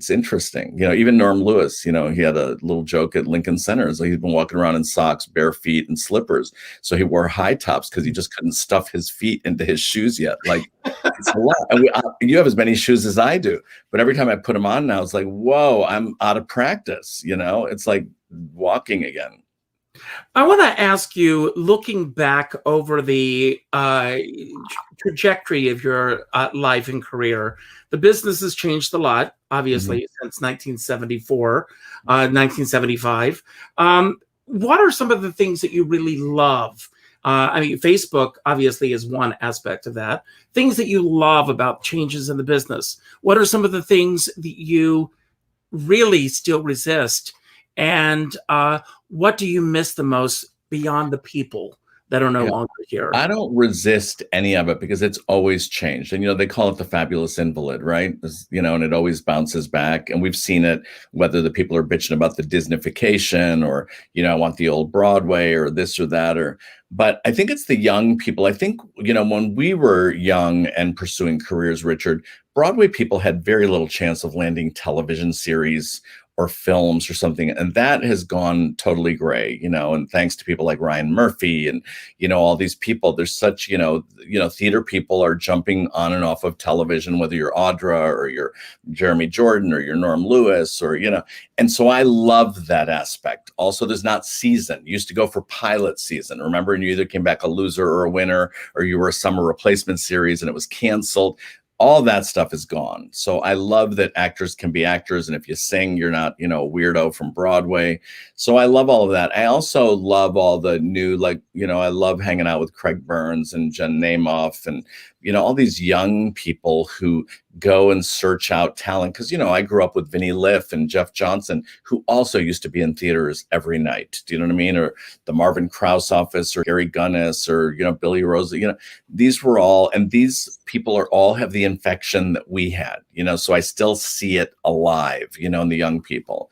interesting. Even Norm Lewis, he had a little joke at Lincoln Center. So he's been walking around in socks, bare feet, and slippers. So he wore high tops because he just couldn't stuff his feet into his shoes yet. It's a lot. And you have as many shoes as I do. But every time I put them on now, it's like, whoa, I'm out of practice. It's like walking again. I want to ask you, looking back over the trajectory of your life and career, the business has changed a lot, obviously, since 1974, 1975. What are some of the things that you really love? Facebook obviously is one aspect of that. Things that you love about changes in the business. What are some of the things that you really still resist? And what do you miss the most beyond the people that are no longer here? I don't resist any of it because it's always changed. And, they call it the fabulous invalid, right? And it always bounces back. And we've seen it, whether the people are bitching about the Disneyfication or, I want the old Broadway or this or that, but I think it's the young people. I think, when we were young and pursuing careers, Richard, Broadway people had very little chance of landing television series or films or something. And that has gone totally gray, and thanks to people like Ryan Murphy and, all these people, there's such, theater people are jumping on and off of television, whether you're Audra or you're Jeremy Jordan or you're Norm Lewis or, and so I love that aspect. Also, there's not season. You used to go for pilot season, remember? And you either came back a loser or a winner, or you were a summer replacement series and it was canceled. All that stuff is gone. So I love that actors can be actors. And if you sing, you're not, a weirdo from Broadway. So I love all of that. I also love all the new, I love hanging out with Craig Burns and Jen Namoff and, all these young people who go and search out talent. Because, I grew up with Vinnie Liff and Jeff Johnson, who also used to be in theaters every night. Do you know what I mean? Or the Marvin Krause office or Gary Gunnis or, Billy Rose, these were all, and these people all have the infection that we had, so I still see it alive, in the young people,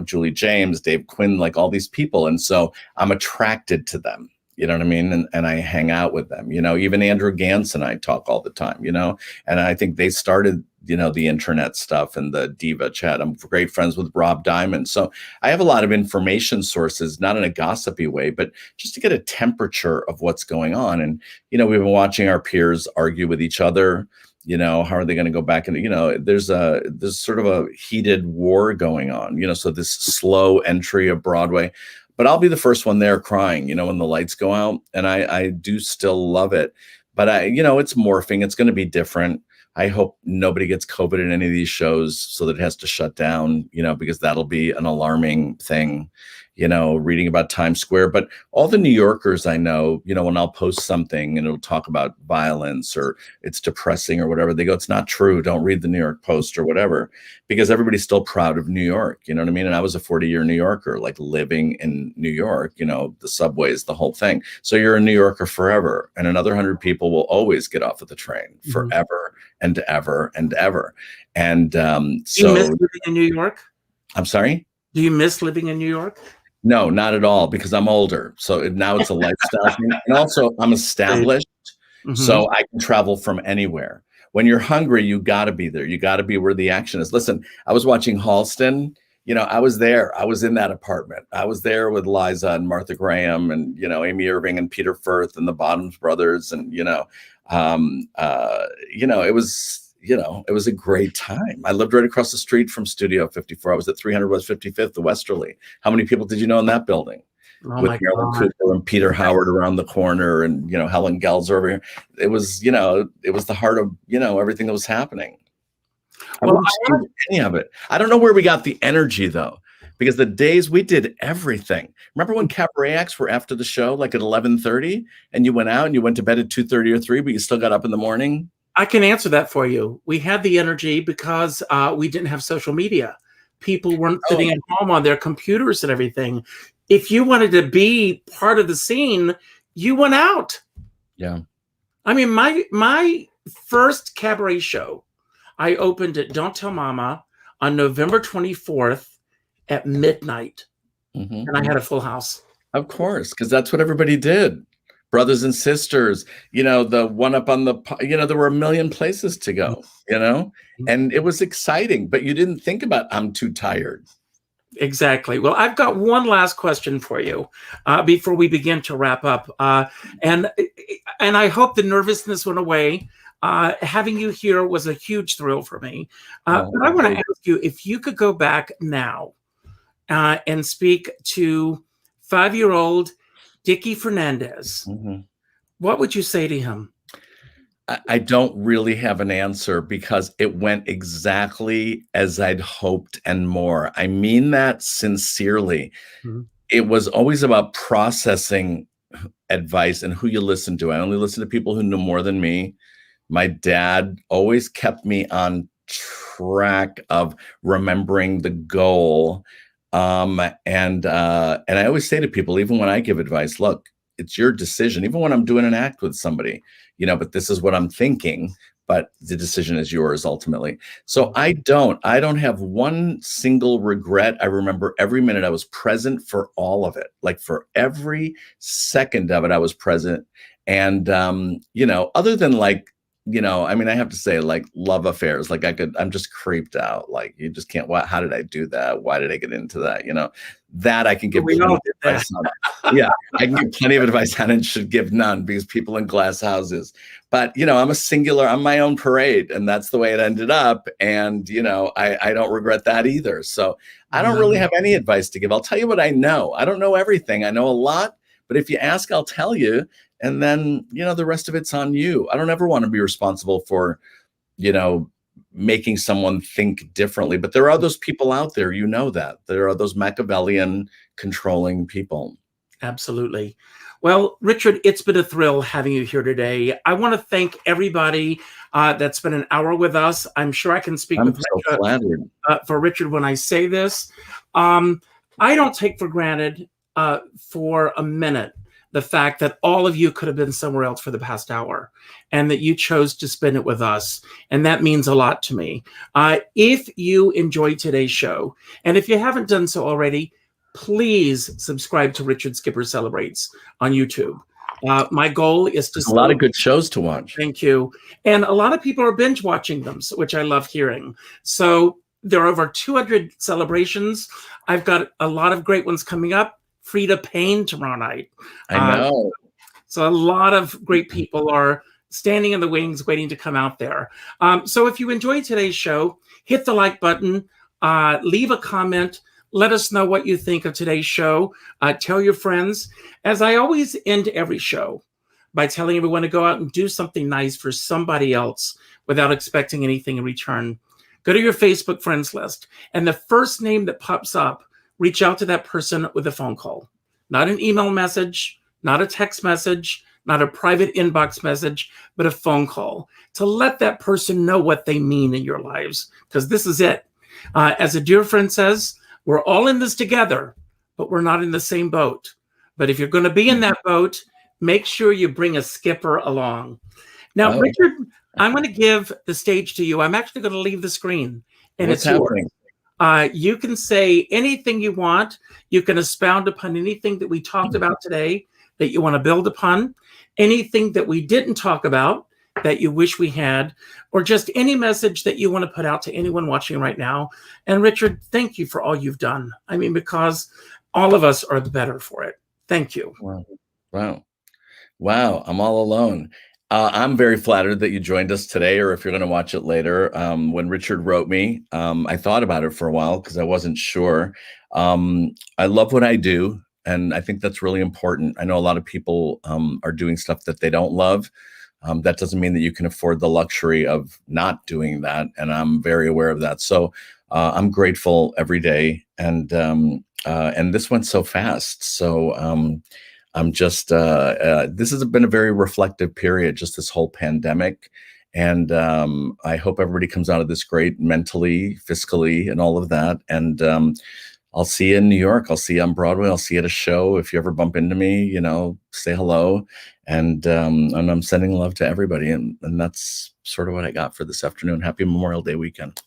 Julie James, Dave Quinn, like all these people. And so I'm attracted to them. You know what I mean? And I hang out with them, even Andrew Gantz and I talk all the time, and I think they started, the internet stuff and the diva chat. I'm great friends with Rob Diamond. So I have a lot of information sources, not in a gossipy way, but just to get a temperature of what's going on. And, we've been watching our peers argue with each other. How are they going to go back? And, there's sort of a heated war going on, so this slow entry of Broadway. But I'll be the first one there crying, when the lights go out. And I do still love it. But it's morphing. It's going to be different. I hope nobody gets COVID in any of these shows so that it has to shut down, because that'll be an alarming thing, reading about Times Square. But all the New Yorkers I know, when I'll post something and it'll talk about violence or it's depressing or whatever, they go, it's not true. Don't read the New York Post or whatever, because everybody's still proud of New York. You know what I mean? And I was a 40-year New Yorker, like living in New York, the subways, the whole thing. So you're a New Yorker forever. And another 100 people will always get off of the train forever and ever and ever. And so you miss living in New York? I'm sorry? Do you miss living in New York? No, not at all, because I'm older. So now it's a lifestyle thing. And also I'm established, so I can travel from anywhere. When you're hungry, you got to be there. You got to be where the action is. Listen, I was watching Halston. I was there. I was in that apartment. I was there with Liza and Martha Graham and, Amy Irving and Peter Firth and the Bottoms Brothers. And, it was a great time. I lived right across the street from Studio 54. I was at 300 West 55th, the Westerly. How many people did you know in that building? Oh with my Marilyn God. Cooper and Peter Howard around the corner, and Helen Gelzer over here. It was it was the heart of everything that was happening. I Well, wouldn't change any of it. I don't know where we got the energy though, because the days we did everything. Remember when cabaret acts were after the show, like at 11:30, and you went out and you went to bed at 2:30 or 3, but you still got up in the morning? I can answer that for you. We had the energy because we didn't have social media. People weren't sitting at home on their computers and everything. If you wanted to be part of the scene, you went out. Yeah. I mean, my first cabaret show, I opened at Don't Tell Mama on November 24th at midnight. Mm-hmm. And I had a full house. Of course, because that's what everybody did. Brothers and sisters, the one up on the, there were a million places to go, and it was exciting, but you didn't think about, I'm too tired. Exactly. Well, I've got one last question for you before we begin to wrap up. And I hope the nervousness went away. Having you here was a huge thrill for me. But I want to ask you if you could go back now and speak to 5-year-old Dickie Fernandez. Mm-hmm. What would you say to him? I don't really have an answer because it went exactly as I'd hoped and more. I mean that sincerely. Mm-hmm. It was always about processing advice and who you listen to. I only listen to people who know more than me. My dad always kept me on track of remembering the goal. And I always say to people, even when I give advice, look, it's your decision, even when I'm doing an act with somebody, but this is what I'm thinking, but the decision is yours ultimately. So I don't have one single regret. I remember every minute I was present for all of it. Like for every second of it, I was present. And, other than I have to say, like, love affairs, like I'm just creeped out. Like, you just can't, how did I do that? Why did I get into that? That I can give plenty of advice on. Yeah, I can give plenty of advice on and should give none because people in glass houses. But, I'm my own parade, and that's the way it ended up. And, I don't regret that either. So I don't really have any advice to give. I'll tell you what I know. I don't know everything. I know a lot, but if you ask, I'll tell you. And then, the rest of it's on you. I don't ever want to be responsible for, making someone think differently. But there are those people out there, that. There are those Machiavellian controlling people. Absolutely. Well, Richard, it's been a thrill having you here today. I want to thank everybody that spent an hour with us. I'm sure I can speak for Richard when I say this. I don't take for granted for a minute the fact that all of you could have been somewhere else for the past hour and that you chose to spend it with us. And that means a lot to me. If you enjoyed today's show, and if you haven't done so already, please subscribe to Richard Skipper Celebrates on YouTube. My goal is to... a lot of good shows to watch. Thank you. And a lot of people are binge watching them, which I love hearing. So there are over 200 celebrations. I've got a lot of great ones coming up. Frida Payne tomorrow night. I know. So a lot of great people are standing in the wings waiting to come out there. So if you enjoyed today's show, hit the like button, leave a comment, let us know what you think of today's show. Tell your friends. As I always end every show by telling everyone to go out and do something nice for somebody else without expecting anything in return. Go to your Facebook friends list, and the first name that pops up, reach out to that person with a phone call, not an email message, not a text message, not a private inbox message, but a phone call to let that person know what they mean in your lives, because this is it. As a dear friend says, we're all in this together, but we're not in the same boat. But if you're going to be in that boat, make sure you bring a skipper along. Now, Richard, I'm going to give the stage to you. I'm actually going to leave the screen, and it's yours. You can say anything you want. You can expound upon anything that we talked about today that you want to build upon, anything that we didn't talk about that you wish we had, or just any message that you want to put out to anyone watching right now. And Richard, thank you for all you've done. I mean, because all of us are the better for it. Thank you. Wow. I'm all alone. I'm very flattered that you joined us today, or if you're going to watch it later. When Richard wrote me, I thought about it for a while because I wasn't sure. I love what I do. And I think that's really important. I know a lot of people are doing stuff that they don't love. That doesn't mean that you can afford the luxury of not doing that. And I'm very aware of that. So I'm grateful every day. And this went so fast. So I'm just, this has been a very reflective period, just this whole pandemic. And I hope everybody comes out of this great mentally, fiscally, and all of that. And I'll see you in New York. I'll see you on Broadway. I'll see you at a show. If you ever bump into me, you know, say hello. And I'm sending love to everybody. And that's sort of what I got for this afternoon. Happy Memorial Day weekend.